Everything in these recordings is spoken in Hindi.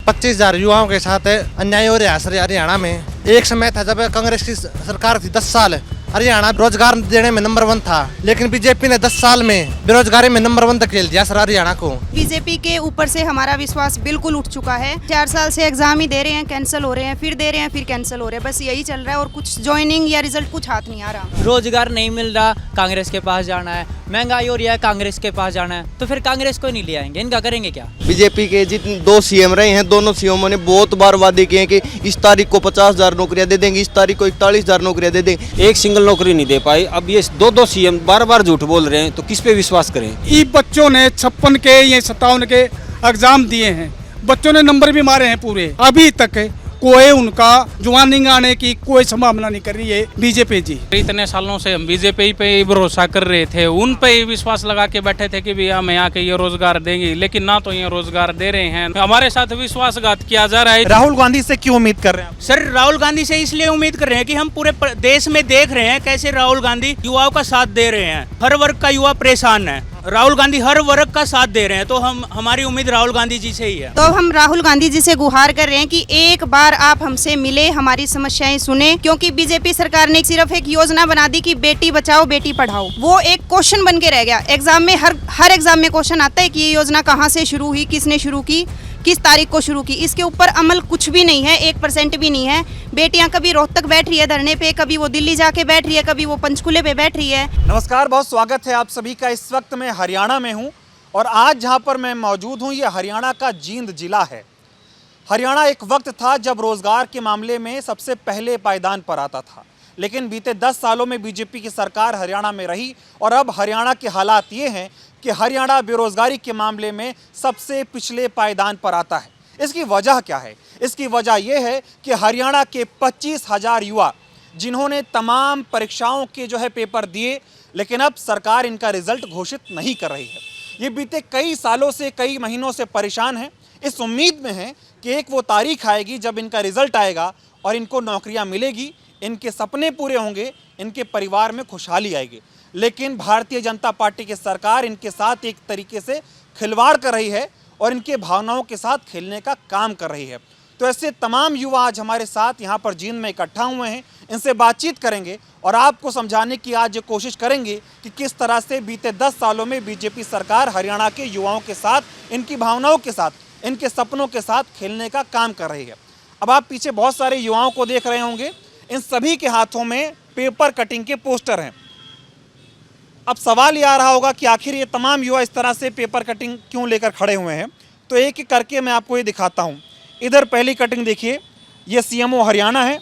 25,000 युवाओं के साथ अन्याय हो रहा है हरियाणा में। एक समय था जब कांग्रेस की सरकार थी 10 साल, हरियाणा रोजगार देने में नंबर 1 था, लेकिन बीजेपी ने 10 साल में बेरोजगारी में नंबर 1 धकेल दिया सर हरियाणा को। बीजेपी के ऊपर से हमारा विश्वास बिल्कुल उठ चुका है। 4 साल से एग्जाम ही दे रहे हैं, कैंसिल हो रहे हैं, फिर दे रहे हैं, फिर कैंसिल हो रहे हैं, बस यही चल रहा है और कुछ ज्वाइनिंग या रिजल्ट कुछ हाथ नहीं आ रहा। रोजगार नहीं मिल रहा, कांग्रेस के पास जाना है, महंगाई हो रही है, कांग्रेस के पास जाना है, तो फिर कांग्रेस को नहीं ले आएंगे, इनका करेंगे क्या। बीजेपी के जितने 2 सीएम रहे हैं, दोनों सीएमों ने बहुत बार वादे किए कि इस तारीख को 50,000 नौकरियां दे देंगे, इस तारीख को 41,000 नौकरियां दे देंगे। एक सिंगल नौकरी नहीं दे पाई। अब ये दो सीएम बार बार झूठ बोल रहे हैं, तो किस पे विश्वास करें। ये बच्चों ने 56 के या 57 के एग्जाम दिए हैं, बच्चों ने नंबर भी मारे हैं पूरे, अभी तक कोई उनका ज्वाइनिंग आने की कोई संभावना नहीं कर रही है बीजेपी जी। इतने सालों से हम बीजेपी पे ही भरोसा कर रहे थे, उन पे ही विश्वास लगा के बैठे थे कि भैया हमें यहाँ के ये रोजगार देंगे, लेकिन ना तो ये रोजगार दे रहे हैं, हमारे साथ विश्वासघात किया जा रहा है। राहुल गांधी से क्यों उम्मीद कर रहे हैं? सर राहुल गांधी से इसलिए उम्मीद कर रहे हैं कि हम पूरे देश में देख रहे हैं कैसे राहुल गांधी युवाओं का साथ दे रहे हैं। हर वर्ग का युवा परेशान है, राहुल गांधी हर वर्ग का साथ दे रहे हैं, तो हमारी उम्मीद राहुल गांधी जी से ही है। तो हम राहुल गांधी जी से गुहार कर रहे हैं कि एक बार आप हमसे मिले, हमारी समस्याएं सुने, क्योंकि बीजेपी सरकार ने सिर्फ एक योजना बना दी कि बेटी बचाओ बेटी पढ़ाओ, वो एक क्वेश्चन बन के रह गया। एग्जाम में हर एग्जाम में क्वेश्चन आता है कि ये योजना कहाँ से शुरू हुई, किसने शुरू की, किस तारीख को शुरू की। इसके ऊपर अमल कुछ भी नहीं है, 1% भी नहीं है। बेटियां कभी रोहतक बैठ रही है धरने पे, कभी वो दिल्ली जाके बैठ रही है, कभी वो पंचकुले पे बैठ रही है। नमस्कार, बहुत स्वागत है आप सभी का। इस वक्त मैं हरियाणा में हूं और आज जहां पर मैं मौजूद हूं ये हरियाणा का जींद जिला है। हरियाणा एक वक्त था जब रोजगार के मामले में सबसे पहले पायदान पर आता था, लेकिन बीते 10 सालों में बीजेपी की सरकार हरियाणा में रही और अब हरियाणा के हालात ये हैं कि हरियाणा बेरोजगारी के मामले में सबसे पिछले पायदान पर आता है। इसकी वजह क्या है? इसकी वजह यह है कि हरियाणा के 25,000 युवा जिन्होंने तमाम परीक्षाओं के पेपर दिए, लेकिन अब सरकार इनका रिजल्ट घोषित नहीं कर रही है। ये बीते कई सालों से, कई महीनों से परेशान हैं, इस उम्मीद में हैं कि एक वो तारीख आएगी जब इनका रिजल्ट आएगा और इनको नौकरियां मिलेगी, इनके सपने पूरे होंगे, इनके परिवार में खुशहाली आएगी। लेकिन भारतीय जनता पार्टी की सरकार इनके साथ एक तरीके से खिलवाड़ कर रही है और इनके भावनाओं के साथ खेलने का काम कर रही है। तो ऐसे तमाम युवा आज हमारे साथ यहाँ पर जींद में इकट्ठा हुए हैं, इनसे बातचीत करेंगे और आपको समझाने की आज ये कोशिश करेंगे कि किस तरह से बीते 10 सालों में बीजेपी सरकार हरियाणा के युवाओं के साथ, इनकी भावनाओं के साथ, इनके सपनों के साथ खेलने का काम कर रही है। अब आप पीछे बहुत सारे युवाओं को देख रहे होंगे, इन सभी के हाथों में पेपर कटिंग के पोस्टर हैं। अब सवाल ये आ रहा होगा कि आखिर ये तमाम युवा इस तरह से पेपर कटिंग क्यों लेकर खड़े हुए हैं, तो एक एक करके मैं आपको ये दिखाता हूँ। इधर पहली कटिंग देखिए, ये सीएमओ हरियाणा है।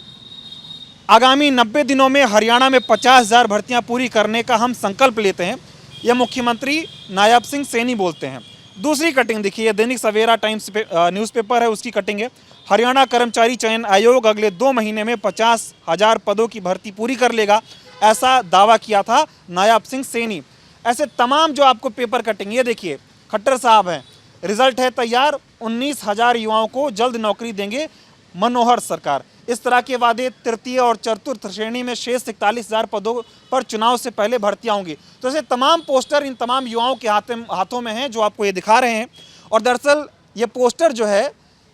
आगामी 90 दिनों में हरियाणा में 50,000 भर्तियां पूरी करने का हम संकल्प लेते हैं, यह मुख्यमंत्री नायब सिंह सैनी बोलते हैं। दूसरी कटिंग देखिए, दैनिक सवेरा टाइम्स न्यूज़पेपर है, उसकी कटिंग है। हरियाणा कर्मचारी चयन आयोग अगले 2 महीने में 50,000 पदों की भर्ती पूरी कर लेगा, ऐसा दावा किया था नायब सिंह सैनी। ऐसे तमाम जो आपको पेपर कटिंग, ये देखिए खट्टर साहब हैं, रिजल्ट है तैयार, 19,000 युवाओं को जल्द नौकरी देंगे मनोहर सरकार। इस तरह के वादे तृतीय और चतुर्थ श्रेणी में शेष 41,000 पदों पर चुनाव से पहले भर्तियां होंगी। तो ऐसे तमाम पोस्टर इन तमाम युवाओं के हाथों में हैं जो आपको ये दिखा रहे हैं। और दरअसल ये पोस्टर जो है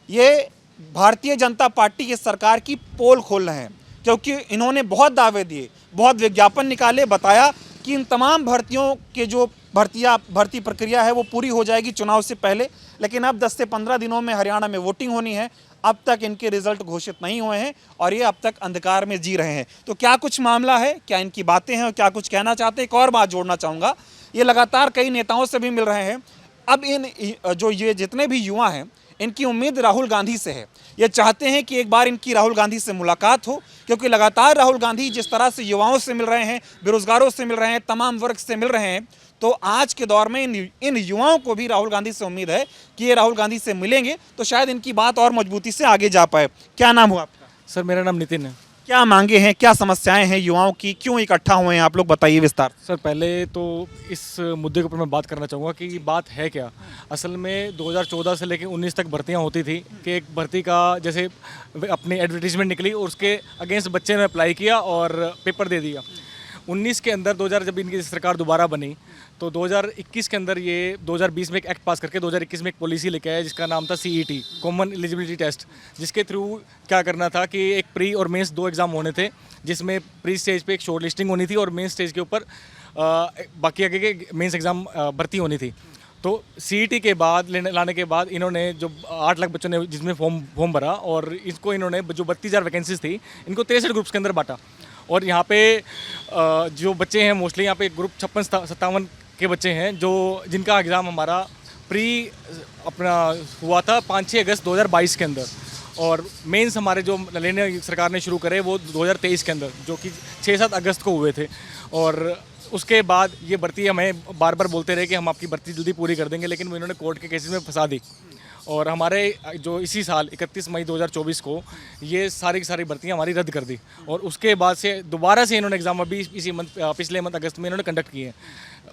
ये भारतीय जनता पार्टी की सरकार की पोल खोल रहे हैं, क्योंकि इन्होंने बहुत दावे दिए, बहुत विज्ञापन निकाले, बताया कि इन तमाम भर्तियों के जो भर्ती प्रक्रिया है वो पूरी हो जाएगी चुनाव से पहले, लेकिन अब 10 से 15 दिनों में हरियाणा में वोटिंग होनी है। अब तक इनके रिजल्ट घोषित नहीं हुए हैं और ये अब तक अंधकार में जी रहे हैं। तो क्या कुछ मामला है, क्या इनकी बातें हैं और क्या कुछ कहना चाहते हैं? एक और बात जोड़ना चाहूँगा, ये लगातार कई नेताओं से भी मिल रहे हैं। अब ये जितने भी युवा हैं, इनकी उम्मीद राहुल गांधी से है। ये चाहते हैं कि एक बार इनकी राहुल गांधी से मुलाकात हो, क्योंकि लगातार राहुल गांधी जिस तरह से युवाओं से मिल रहे हैं, बेरोजगारों से मिल रहे हैं, तमाम वर्ग से मिल रहे हैं, तो आज के दौर में इन युवाओं को भी राहुल गांधी से उम्मीद है कि ये राहुल गांधी से मिलेंगे तो शायद इनकी बात और मजबूती से आगे जा पाए। क्या नाम हुआ आपका? सर मेरा नाम नितिन है। क्या मांगे हैं, क्या समस्याएं हैं युवाओं की, क्यों इकट्ठा हुए हैं आप लोग, बताइए विस्तार। सर पहले तो इस मुद्दे के ऊपर मैं बात करना चाहूँगा कि बात है क्या। असल में 2014 से लेकर 19 तक भर्तियां होती थी कि एक भर्ती का जैसे अपनी एडवर्टीजमेंट निकली और उसके अगेंस्ट बच्चे ने अप्लाई किया और पेपर दे दिया। 19 के अंदर 2000 जब इनकी सरकार दोबारा बनी तो 2021 के अंदर ये 2020 में एक एक्ट पास करके 2021 में एक पॉलिसी लेके आया जिसका नाम था CET, कॉमन एलिजिबिलिटी टेस्ट, जिसके थ्रू क्या करना था कि एक प्री और मेंस 2 एग्ज़ाम होने थे, जिसमें प्री स्टेज पे एक शॉर्ट लिस्टिंग होनी थी और मेन स्टेज के ऊपर बाकी आगे के मेंस एग्ज़ाम भर्ती होनी थी। तो CET के बाद लाने के बाद इन्होंने जो 8 लाख बच्चों ने जिसमें फॉर्म भरा और इसको इन्होंने जो 32,000 वैकेंसीज थी इनको 63 ग्रुप्स के अंदर बांटा। और यहाँ पे जो बच्चे हैं मोस्टली यहाँ पे ग्रुप 56-57 के बच्चे हैं जो जिनका एग्ज़ाम हमारा प्री अपना हुआ था 5-6 अगस्त 2022 के अंदर, और मेंस हमारे जो लेने सरकार ने शुरू करे वो 2023 के अंदर, जो कि 6-7 अगस्त को हुए थे। और उसके बाद ये भर्ती हमें बार बार बोलते रहे कि हम आपकी भर्ती जल्दी पूरी कर देंगे, लेकिन वो इन्होंने कोर्ट के केसेस में फंसा दी। और हमारे जो इसी साल 31 मई 2024 को ये सारी की सारी भर्तियाँ हमारी रद्द कर दी, और उसके बाद से दोबारा से इन्होंने एग्ज़ाम अभी पिछले मंथ अगस्त में इन्होंने कंडक्ट किए हैं।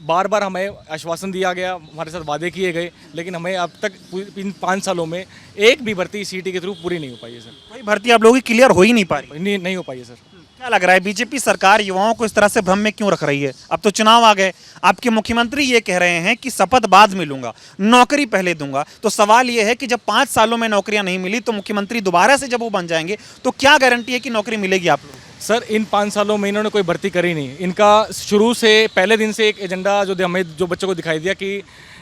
बार बार हमें आश्वासन दिया गया, हमारे साथ वादे किए गए, लेकिन हमें अब तक इन 5 सालों में एक भी भर्ती CET के थ्रू पूरी नहीं हो पाई है सर। कोई भर्ती आप लोगों की क्लियर हो ही नहीं पा रही? नहीं हो पाई है सर। क्या लग रहा है बीजेपी सरकार युवाओं को इस तरह से भ्रम में क्यों रख रही है? अब तो चुनाव आ गए, आपके मुख्यमंत्री ये कह रहे हैं कि शपथ बाद में लूंगा, नौकरी पहले दूंगा। तो सवाल ये है कि जब 5 सालों में नौकरियां नहीं मिली तो मुख्यमंत्री दोबारा से जब वो बन जाएंगे तो क्या गारंटी है कि नौकरी मिलेगी आप लोगों को? सर इन 5 सालों में इन्होंने कोई भर्ती करी नहीं। इनका शुरू से पहले दिन से एक एजेंडा हमें जो बच्चों को दिखाई दिया कि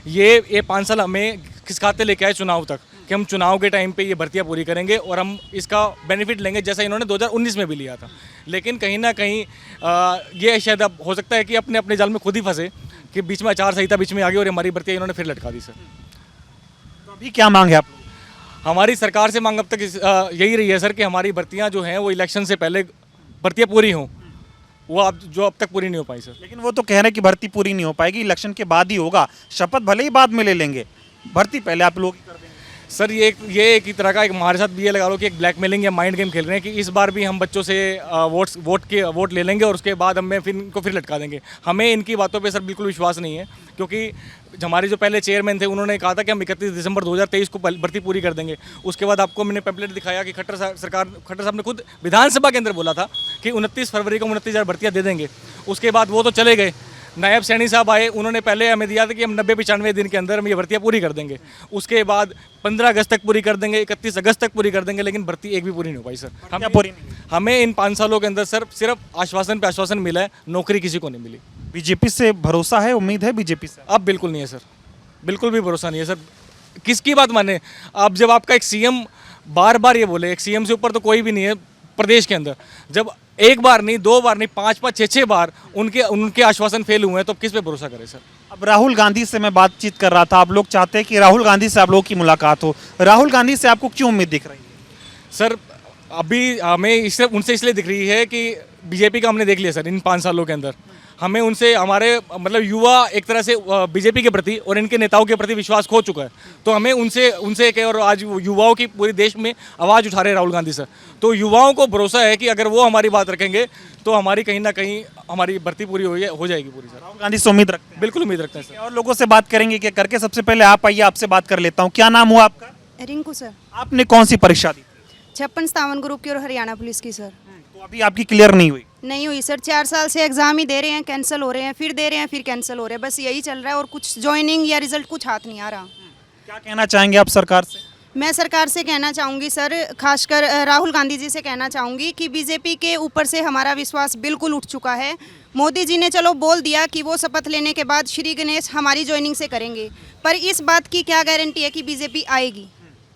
ये 5 साल हमें खिसकाते लेके आए चुनाव तक, कि हम चुनाव के टाइम पे ये भर्तियां पूरी करेंगे और हम इसका बेनिफिट लेंगे, जैसा इन्होंने 2019 में भी लिया था। लेकिन कहीं ना कहीं ये शायद अब हो सकता है कि अपने अपने जाल में खुद ही फंसे कि बीच में आचार संहिता बीच में आ गई और हमारी भर्तियाँ इन्होंने फिर लटका दी सर। तो अभी क्या मांग है आप लोगों की? हमारी सरकार से मांग अब तक यही रही है सर कि हमारी भर्तियाँ जो हैं वो इलेक्शन से पहले भर्तियाँ पूरी हों, वो अब तक पूरी नहीं हो पाई सर। लेकिन वो तो कह रहे हैं कि भर्ती पूरी नहीं हो पाएगी, इलेक्शन के बाद ही होगा, शपथ भले ही बाद में ले लेंगे, भर्ती पहले आप लोग कर देंगे। सर ये एक ही तरह का एक हमारे साथ भी ये लगा लो कि एक ब्लैकमेलिंग या माइंड गेम खेल रहे हैं कि इस बार भी हम बच्चों से वोट ले लेंगे और उसके बाद हमें फिर इनको फिर लटका देंगे। हमें इनकी बातों पे सर बिल्कुल विश्वास नहीं है, क्योंकि हमारे जो पहले चेयरमैन थे उन्होंने कहा था कि हम 31 दिसंबर 2023 को भर्ती पूरी कर देंगे। उसके बाद आपको मैंने पैम्पलेट दिखाया कि खट्टर साहब ने खुद विधानसभा के अंदर बोला था कि 29 फरवरी को 29,000 भर्तियाँ दे देंगे। उसके बाद वो तो चले गए, नायब सैनी साहब आए, उन्होंने पहले हमें दिया था कि हम 90-95 दिन के अंदर हम ये भर्तियाँ पूरी कर देंगे। उसके बाद 15 अगस्त तक पूरी कर देंगे, 31 अगस्त तक पूरी कर देंगे, लेकिन भर्ती एक भी पूरी नहीं हो पाई सर। हमें इन 5 सालों के अंदर सर सिर्फ आश्वासन पे आश्वासन मिला है, नौकरी किसी को नहीं मिली। बीजेपी से भरोसा है, उम्मीद है बीजेपी से? अब बिल्कुल नहीं है सर, बिल्कुल भी भरोसा नहीं है सर। किसकी बात माने आप? जब आपका एक CM बार बार ये बोले, एक CM से ऊपर तो कोई भी नहीं है प्रदेश के अंदर, जब एक बार नहीं, 2 बार नहीं, 5-5, 6-6 बार उनके आश्वासन फेल हुए हैं, तो किस पे भरोसा करें सर? अब राहुल गांधी से मैं बातचीत कर रहा था, आप लोग चाहते हैं कि राहुल गांधी से आप लोगों की मुलाकात हो। राहुल गांधी से आपको क्यों उम्मीद दिख रही है? सर अभी हमें उनसे इसलिए दिख रही है कि बीजेपी का हमने देख लिया सर इन 5 सालों के अंदर। हमें उनसे हमारे मतलब युवा एक तरह से बीजेपी के प्रति और इनके नेताओं के प्रति विश्वास खो चुका है, तो हमें उनसे के और आज युवाओं की पूरे देश में आवाज़ उठा रहे राहुल गांधी सर। तो युवाओं को भरोसा है कि अगर वो हमारी बात रखेंगे तो हमारी कहीं ना कहीं हमारी भर्ती पूरी हो जाएगी पूरी सर। राहुल गांधी से उम्मीद रखते हैं? बिल्कुल उम्मीद रखते हैं सर। और लोगों से बात करेंगे क्या करके, सबसे पहले आप आइए, आपसे बात कर लेता हूँ। क्या नाम हुआ आपका? रिंकू सर। आपने कौन सी परीक्षा दी? 56-57 ग्रुप की और हरियाणा पुलिस की सर। तो अभी आपकी क्लियर नहीं हुई? नहीं हुई सर, 4 साल से एग्जाम ही दे रहे हैं, कैंसिल हो रहे हैं, फिर दे रहे हैं, फिर कैंसिल हो रहे हैं, बस यही चल रहा है और कुछ ज्वाइनिंग या रिजल्ट कुछ हाथ नहीं आ रहा। क्या कहना चाहेंगे आप सरकार से? मैं सरकार से कहना चाहूँगी सर, खासकर राहुल गांधी जी से कहना चाहूँगी कि बीजेपी के ऊपर से हमारा विश्वास बिल्कुल उठ चुका है। मोदी जी ने चलो बोल दिया कि वो शपथ लेने के बाद श्री गणेश हमारी ज्वाइनिंग से करेंगे, पर इस बात की क्या गारंटी है कि बीजेपी आएगी?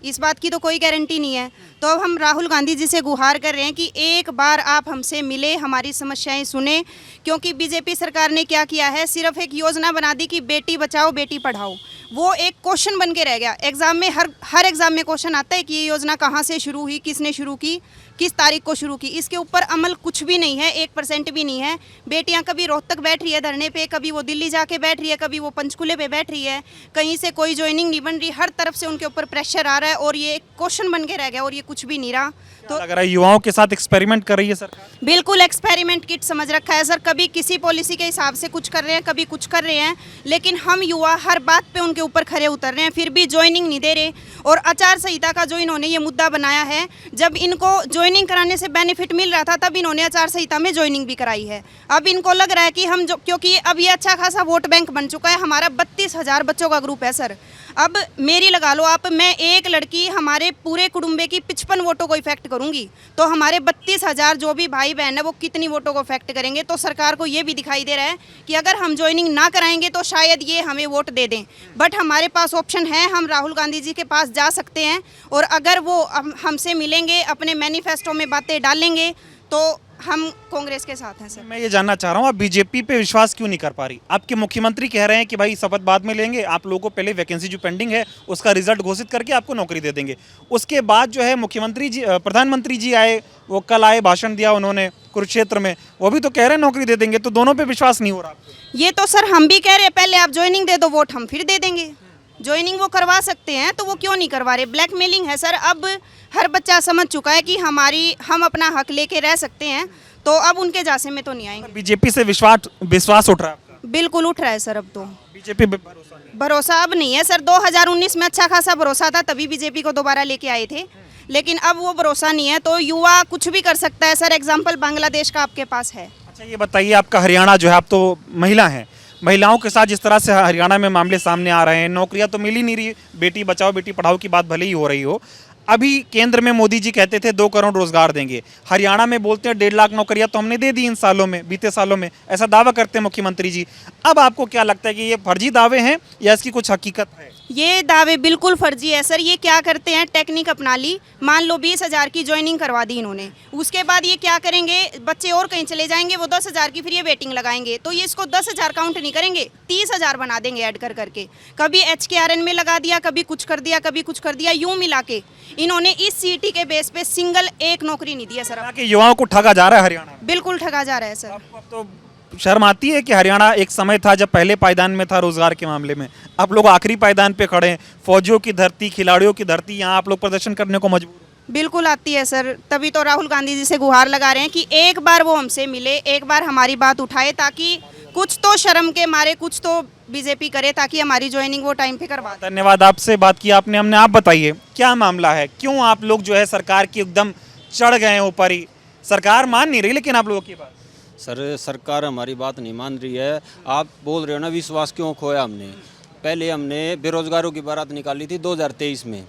इस बात की तो कोई गारंटी नहीं है। तो अब हम राहुल गांधी जी से गुहार कर रहे हैं कि एक बार आप हमसे मिले, हमारी समस्याएं सुने, क्योंकि बीजेपी सरकार ने क्या किया है, सिर्फ एक योजना बना दी कि बेटी बचाओ बेटी पढ़ाओ। वो एक क्वेश्चन बन के रह गया। एग्जाम में हर एग्जाम में क्वेश्चन आता है कि ये योजना कहाँ से शुरू हुई, किसने शुरू की, किस तारीख को शुरू की। इसके ऊपर अमल कुछ भी नहीं है, 1% भी नहीं है। बेटियां कभी रोहतक बैठ रही है धरने पे, कभी वो दिल्ली जाके बैठ रही है, कभी वो पंचकुले पे बैठ रही है, कहीं से कोई ज्वाइनिंग नहीं बन रही, हर तरफ से उनके ऊपर प्रेशर आ रहा है है और ये क्वेश्चन बन के रह गया और ये कुछ भी नहीं रहा। तो लग रहा है युवाओं के साथ एक्सपेरिमेंट कर रही है सरकार। बिल्कुल एक्सपेरिमेंट किट समझ रखा है सर, कभी किसी पॉलिसी के हिसाब से कुछ कर रहे हैं, कभी कुछ कर रहे हैं, लेकिन हम युवा हर बात पे उनके ऊपर खरे उतर रहे हैं, फिर भी ज्वाइनिंग नहीं दे रहे। और आचार संहिता का जो इन्होंने ये मुद्दा बनाया है, जब इनको ज्वाइनिंग कराने से बेनिफिट मिल रहा था तब इन्होंने आचार संहिता में ज्वाइनिंग भी कराई है। अब इनको लग रहा है कि हम जो, क्योंकि अब ये अच्छा खासा वोट बैंक बन चुका है, हमारा 32,000 बच्चों का ग्रुप है सर। अब मेरी लगा लो आप, मैं एक लड़की हमारे पूरे कुटुंबे की 55 वोटों को इफेक्ट करूंगी, तो हमारे 32,000 जो भी भाई बहन है वो कितनी वोटों को इफेक्ट करेंगे। तो सरकार को ये भी दिखाई दे रहा है कि अगर हम ज्वाइनिंग ना कराएंगे तो शायद ये हमें वोट दे दें, बट हमारे पास ऑप्शन है, हम राहुल गांधी जी के पास जा सकते हैं और अगर वो हमसे मिलेंगे, अपने मैनिफेस्टो में बातें डालेंगे तो हम कांग्रेस के साथ हैं सर। मैं ये जानना चाह रहा हूँ, आप बीजेपी पे विश्वास क्यों नहीं कर पा रही? आपके मुख्यमंत्री कह रहे हैं कि भाई शपथ बाद में लेंगे, आप लोगों को पहले वैकेंसी जो पेंडिंग है उसका रिजल्ट घोषित करके आपको नौकरी दे देंगे। उसके बाद जो है मुख्यमंत्री जी, प्रधानमंत्री जी आए, वो कल आए, भाषण दिया उन्होंने कुरुक्षेत्र में, वो भी तो कह रहे हैं नौकरी दे देंगे। तो दोनों पे विश्वास नहीं हो रहा? ये तो सर हम भी कह रहे हैं, पहले आप ज्वाइनिंग दे दो, वोट हम फिर दे देंगे। ज्वाइनिंग वो करवा सकते हैं तो वो क्यों नहीं करवा रहे? ब्लैकमेलिंग है सर। अब हर बच्चा समझ चुका है कि हम अपना हक लेके रह सकते हैं, तो अब उनके जासे में तो नहीं आएंगे। बीजेपी से विश्वास उठ रहा है आपका? बिल्कुल उठ रहा है सर। अब तो बीजेपी पे भरोसा नहीं? भरोसा अब नहीं है सर। 2019 में अच्छा खासा भरोसा था, तभी बीजेपी को दोबारा लेके आए थे, लेकिन अब वो भरोसा नहीं है। तो युवा कुछ भी कर सकता है सर। एग्जाम्पल बांग्लादेश का आपके पास है। अच्छा ये बताइए, आपका हरियाणा जो है, आप तो महिला हैं, महिलाओं के साथ जिस तरह से हरियाणा में मामले सामने आ रहे हैं, नौकरियां तो मिल ही नहीं रही, बेटी बचाओ बेटी पढ़ाओ की बात भले ही हो रही हो, अभी केंद्र में मोदी जी कहते थे 2 करोड़ रोजगार देंगे, हरियाणा में बोलते हैं 1.5 लाख नौकरियां तो हमने दे दी इन सालों में, बीते सालों में, ऐसा दावा करते हैं मुख्यमंत्री जी। अब आपको क्या लगता है कि ये फर्जी दावे हैं या इसकी कुछ हकीकत है? ये दावे बिल्कुल फर्जी है सर। ये क्या करते हैं, टेक्निक अपना ली। मान लो 20,000 की ज्वाइनिंग करवा दी इन्होंने, उसके बाद ये क्या करेंगे, बच्चे और कहीं चले जाएंगे, वो 10,000 की फिर ये वेटिंग लगाएंगे, तो ये इसको 10,000 काउंट नहीं करेंगे, 30,000 बना देंगे ऐड कर करके। कभी HKRN में लगा दिया, कभी कुछ कर दिया, कभी कुछ कर दिया, यूं मिला के इन्होंने इस CET के बेस पे सिंगल एक नौकरी नहीं दिया सर। युवाओं को ठगा जा रहा है हरियाणा में? बिल्कुल ठगा जा रहा है सर। अब तो शर्म आती है कि हरियाणा एक समय था जब पहले पायदान में था रोजगार के मामले में, आप लोग आखिरी पायदान पे खड़े हैं, फौजियों की धरती, खिलाड़ियों की धरती, यहाँ आप लोग प्रदर्शन करने को मजबूर हो। बिल्कुल आती है सर, तभी तो राहुल गांधी जी से गुहार लगा रहे हैं कि एक बार वो हमसे मिले, एक बार हमारी बात उठाए, ताकि कुछ तो शर्म के मारे कुछ तो बीजेपी करे, ताकि हमारी ज्वाइनिंग वो टाइम पे करवा दें। धन्यवाद, आपसे बात की आपने, हमने। आप बताइए क्या मामला है, क्यों आप लोग जो है सरकार की एकदम चढ़ गए हैं ऊपर ही? सरकार मान नहीं रही लेकिन आप लोगों की बात। सर सरकार हमारी बात नहीं मान रही है। आप बोल रहे हो ना विश्वास क्यों खोया हमने? पहले हमने बेरोजगारों की बारात निकाली थी 2023 में,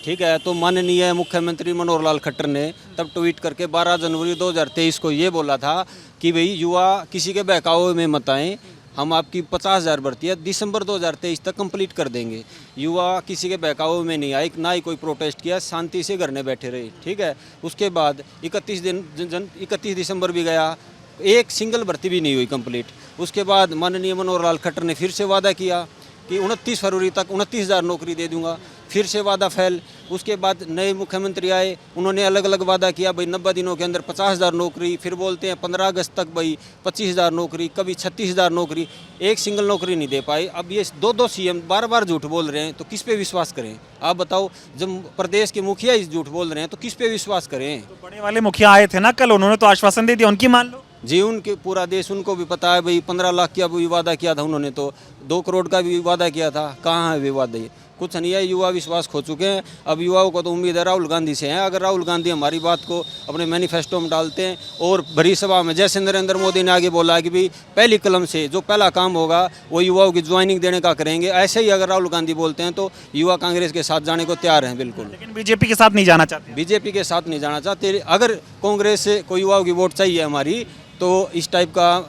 ठीक है, तो माननीय मुख्यमंत्री मनोहर लाल खट्टर ने तब ट्वीट करके 12 जनवरी 2023 को ये बोला था कि भाई युवा किसी के बहकावे में मत आएँ, हम आपकी 50,000 भर्ती है दिसंबर 2023 तक कंप्लीट कर देंगे। युवा किसी के बहकावे में नहीं आए, ना ही कोई प्रोटेस्ट किया, शांति से घर में बैठे रहे, ठीक है। उसके बाद 31 दिसंबर भी गया, एक सिंगल भर्ती भी नहीं हुई कंप्लीट। उसके बाद माननीय मनोहर लाल खट्टर ने फिर से वादा किया कि 29 फरवरी तक 29,000 नौकरी दे दूंगा, फिर से वादा फेल। उसके बाद नए मुख्यमंत्री आए, उन्होंने अलग अलग वादा किया, भाई 90 दिनों के अंदर 50,000 नौकरी, फिर बोलते हैं 15 अगस्त तक भाई 25,000 नौकरी, कभी 36,000 नौकरी, एक सिंगल नौकरी नहीं दे पाए। अब ये 2 CM बार बार झूठ बोल रहे हैं, तो किस पे विश्वास करें? आप बताओ, जब प्रदेश के मुखिया ही झूठ बोल रहे हैं तो किस पे विश्वास करें? तो बड़े वाले मुखिया आए थे ना कल, उन्होंने तो आश्वासन दे दिया, उनकी मान लो जी। उनके पूरा देश उनको भी पता है भाई, 15 लाख का भी वादा किया था उन्होंने, तो 2 करोड़ का भी वादा किया था, कहाँ है वे वादे? कुछ नहीं है, युवा विश्वास खो चुके हैं। अब युवाओं को तो उम्मीद है राहुल गांधी से है। अगर राहुल गांधी हमारी बात को अपने मैनिफेस्टो में डालते हैं और बड़ी सभा में, जैसे नरेंद्र मोदी ने आगे बोला है कि भाई पहली कलम से जो पहला काम होगा वो युवाओं की ज्वाइनिंग देने का करेंगे, ऐसे ही अगर राहुल गांधी बोलते हैं तो युवा कांग्रेस के साथ जाने को तैयार हैं बिल्कुल। लेकिन बीजेपी के साथ नहीं जाना चाहते? बीजेपी के साथ नहीं जाना चाहते। अगर कांग्रेस से कोई युवाओं की वोट चाहिए हमारी, तो इस टाइप का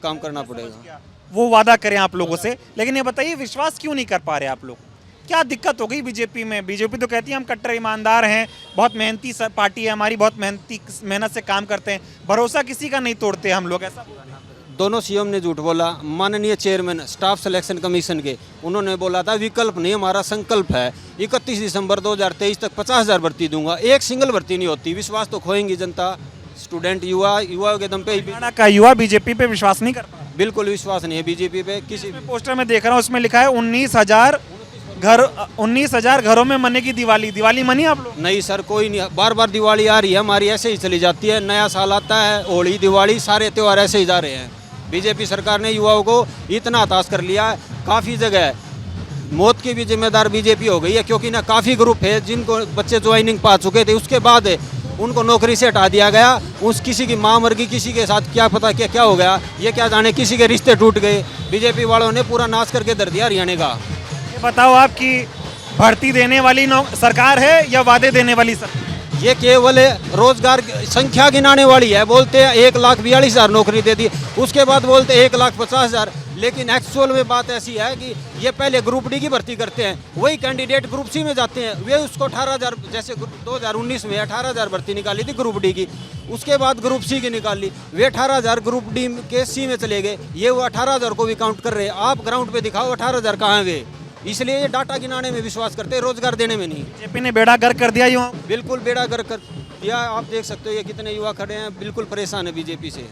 काम करना पड़ेगा। वो वादा करें आप लोगों से, लेकिन ये बताइए विश्वास क्यों नहीं कर पा रहे आप लोग? क्या दिक्कत हो गई बीजेपी में? बीजेपी तो कहती है हम कट्टर ईमानदार हैं, बहुत मेहनती पार्टी है हमारी, बहुत मेहनत से काम करते हैं, भरोसा किसी का नहीं तोड़ते हम लोग, ऐसा दोनों CM ने झूठ बोला। माननीय चेयरमैन स्टाफ सिलेक्शन कमीशन के, उन्होंने बोला था विकल्प नहीं हमारा संकल्प है, 31 दिसंबर 2023 तक 50,000 भर्ती दूंगा, एक सिंगल भर्ती नहीं होती। विश्वास तो खोएंगी जनता, स्टूडेंट, युवाओं के दम पे। हरियाणा का युवा बीजेपी पे विश्वास नहीं कर पा रहा? बिल्कुल विश्वास नहीं है बीजेपी पे। किसी पोस्टर में देख रहा हूँ उसमें लिखा है 19,000 घर 19,000 घरों में मनेगी दिवाली मनी आप लोग? नहीं सर, कोई नहीं, बार बार दिवाली आ रही है हमारी, ऐसे ही चली जाती है। नया साल आता है, होली दिवाली सारे त्यौहार ऐसे ही जा रहे हैं। बीजेपी सरकार ने युवाओं को इतना हताश कर लिया है, काफ़ी जगह मौत की भी जिम्मेदार बीजेपी हो गई है, क्योंकि ना काफ़ी ग्रुप है जिनको बच्चे ज्वाइनिंग पा चुके थे, उसके बाद उनको नौकरी से हटा दिया गया। उस किसी की माँ मर गई, किसी के साथ क्या पता क्या हो गया, ये क्या जाने, किसी के रिश्ते टूट गए। बीजेपी वालों ने पूरा नाश करके दर दिया हरियाणा का। ये बताओ आपकी भर्ती देने वाली सरकार है या वादे देने वाली सरकार? ये केवल रोजगार संख्या गिनाने वाली है। बोलते हैं 1,42,000 नौकरी दे दी, उसके बाद बोलते 1,50,000, लेकिन एक्चुअल में बात ऐसी है कि ये पहले ग्रुप डी की भर्ती करते हैं, वही कैंडिडेट ग्रुप सी में जाते हैं, वे उसको 18,000, जैसे 2019 में 18,000 भर्ती निकाली थी ग्रुप डी की, उसके बाद ग्रुप सी की निकाली, वे 18,000 ग्रुप डी के सी में चले गए, ये वो 18,000 को भी काउंट कर रहे हैं। आप ग्राउंड पे दिखाओ 18,000 कहाँ है वे, इसलिए ये डाटा गिनाने में विश्वास करते हैं, रोजगार देने में नहीं। बीजेपी ने बेड़ा गर्क कर दिया युवाओं? बिल्कुल बेड़ा गर्क कर दिया। आप देख सकते हो ये कितने युवा खड़े हैं, बिल्कुल परेशान है बीजेपी से।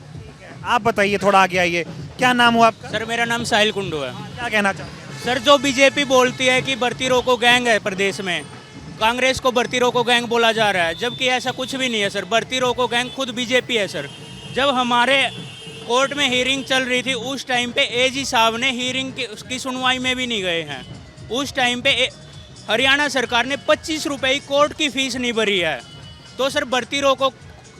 आप बताइए, थोड़ा आगे आइए, क्या नाम हुआ आपका? सर मेरा नाम साहिल कुंडू है। क्या कहना चाहते हैं? सर जो बीजेपी बोलती है कि भर्ती रोको गैंग है प्रदेश में, कांग्रेस को भर्ती रोको गैंग बोला जा रहा है, जबकि ऐसा कुछ भी नहीं है सर। भर्ती रोको गैंग खुद बीजेपी है सर। जब हमारे कोर्ट में हियरिंग चल रही थी उस टाइम पे एजी साहब ने हियरिंग की सुनवाई में भी नहीं गए हैं। उस टाइम पे हरियाणा सरकार ने 25 रुपये कोर्ट की फीस नहीं भरी है। तो सर भर्ती रोको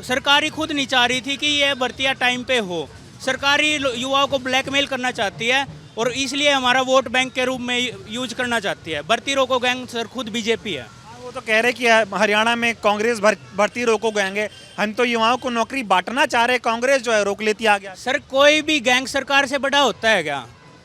सरकार ही खुद नहीं चाह रही थी कि ये भर्तियाँ टाइम पे हो। सरकार ही युवाओं को ब्लैकमेल करना चाहती है और इसलिए हमारा वोट बैंक के रूप में यूज करना चाहती है। भर्ती रोको गैंग सर खुद बीजेपी है। वो तो कह रहे कि हरियाणा में कांग्रेस भर्ती रोको गैंग है, हम तो युवाओं को नौकरी बांटना चाह रहे, कांग्रेस जो है रोक लेती आ गया। सर कोई भी गैंग सरकार से बड़ा होता है क्या?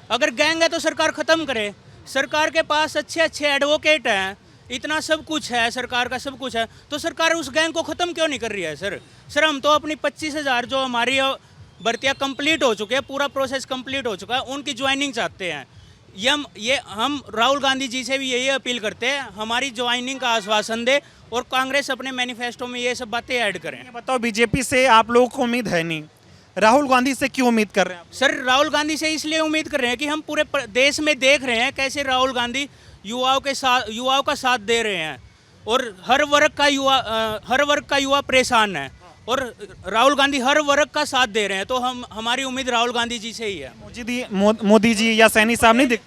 अगर गैंग है तो सरकार खत्म करे। सरकार के पास अच्छे अच्छे एडवोकेट हैं, इतना सब कुछ है, सरकार का सब कुछ है, तो सरकार उस गैंग को ख़त्म क्यों नहीं कर रही है सर? सर हम तो अपनी 25,000 जो हमारी भर्तियाँ कंप्लीट हो चुके हैं, पूरा प्रोसेस कंप्लीट हो चुका है, उनकी ज्वाइनिंग चाहते हैं। हम राहुल गांधी जी से भी यही अपील करते हैं, हमारी ज्वाइनिंग का आश्वासन दे और कांग्रेस अपने मैनिफेस्टो में ये सब बातें ऐड करें। बताओ, बीजेपी से आप लोगों को उम्मीद है नहीं, राहुल गांधी से क्यों उम्मीद कर रहे हैं आप? सर राहुल गांधी से इसलिए उम्मीद कर रहे हैं कि हम पूरे देश में देख रहे हैं कैसे राहुल गांधी युवाओं का साथ दे रहे हैं और हर वर्ग का युवा परेशान है और राहुल गांधी हर वर्ग का साथ दे रहे हैं। तो हमारी उम्मीद राहुल गांधी जी से ही है। मोदी जी या सैनी साहब नहीं दिख?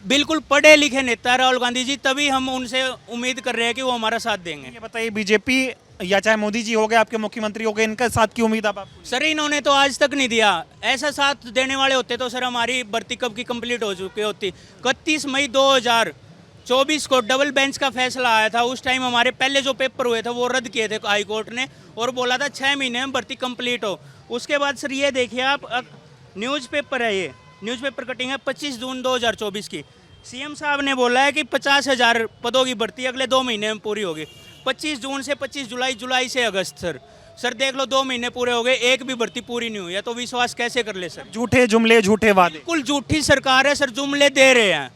बिल्कुल पढ़े लिखे नेता है राहुल गांधी जी, तभी हम उनसे उम्मीद कर रहे हैं कि वो हमारा साथ देंगे। ये बताइए, बीजेपी या चाहे मोदी जी हो गए, आपके मुख्यमंत्री हो गए, इनका साथ की उम्मीद आप? सर इन्होंने तो आज तक नहीं दिया। ऐसा साथ देने वाले होते तो सर हमारी भर्ती कब की कंप्लीट हो चुकी होती। 31 मई 2024 को डबल बेंच का फैसला आया था। उस टाइम हमारे पहले जो पेपर हुए थे वो रद्द किए थे हाई कोर्ट ने और बोला था 6 महीने में भर्ती कंप्लीट हो। उसके बाद सर ये देखिए आप, न्यूज़पेपर है, ये न्यूज़पेपर कटिंग है 25 जून 2024 की। सीएम साहब ने बोला है कि 50,000 पदों की भर्ती अगले 2 महीने में पूरी होगी। 25 जून से 25 जुलाई, जुलाई से अगस्त। सर देख लो 2 महीने पूरे हो गए, एक भी भर्ती पूरी नहीं हुई है, तो विश्वास कैसे कर ले सर? झूठे जुमले, झूठे वादे। बिल्कुल झूठी सरकार है सर, जुमले दे रहे हैं।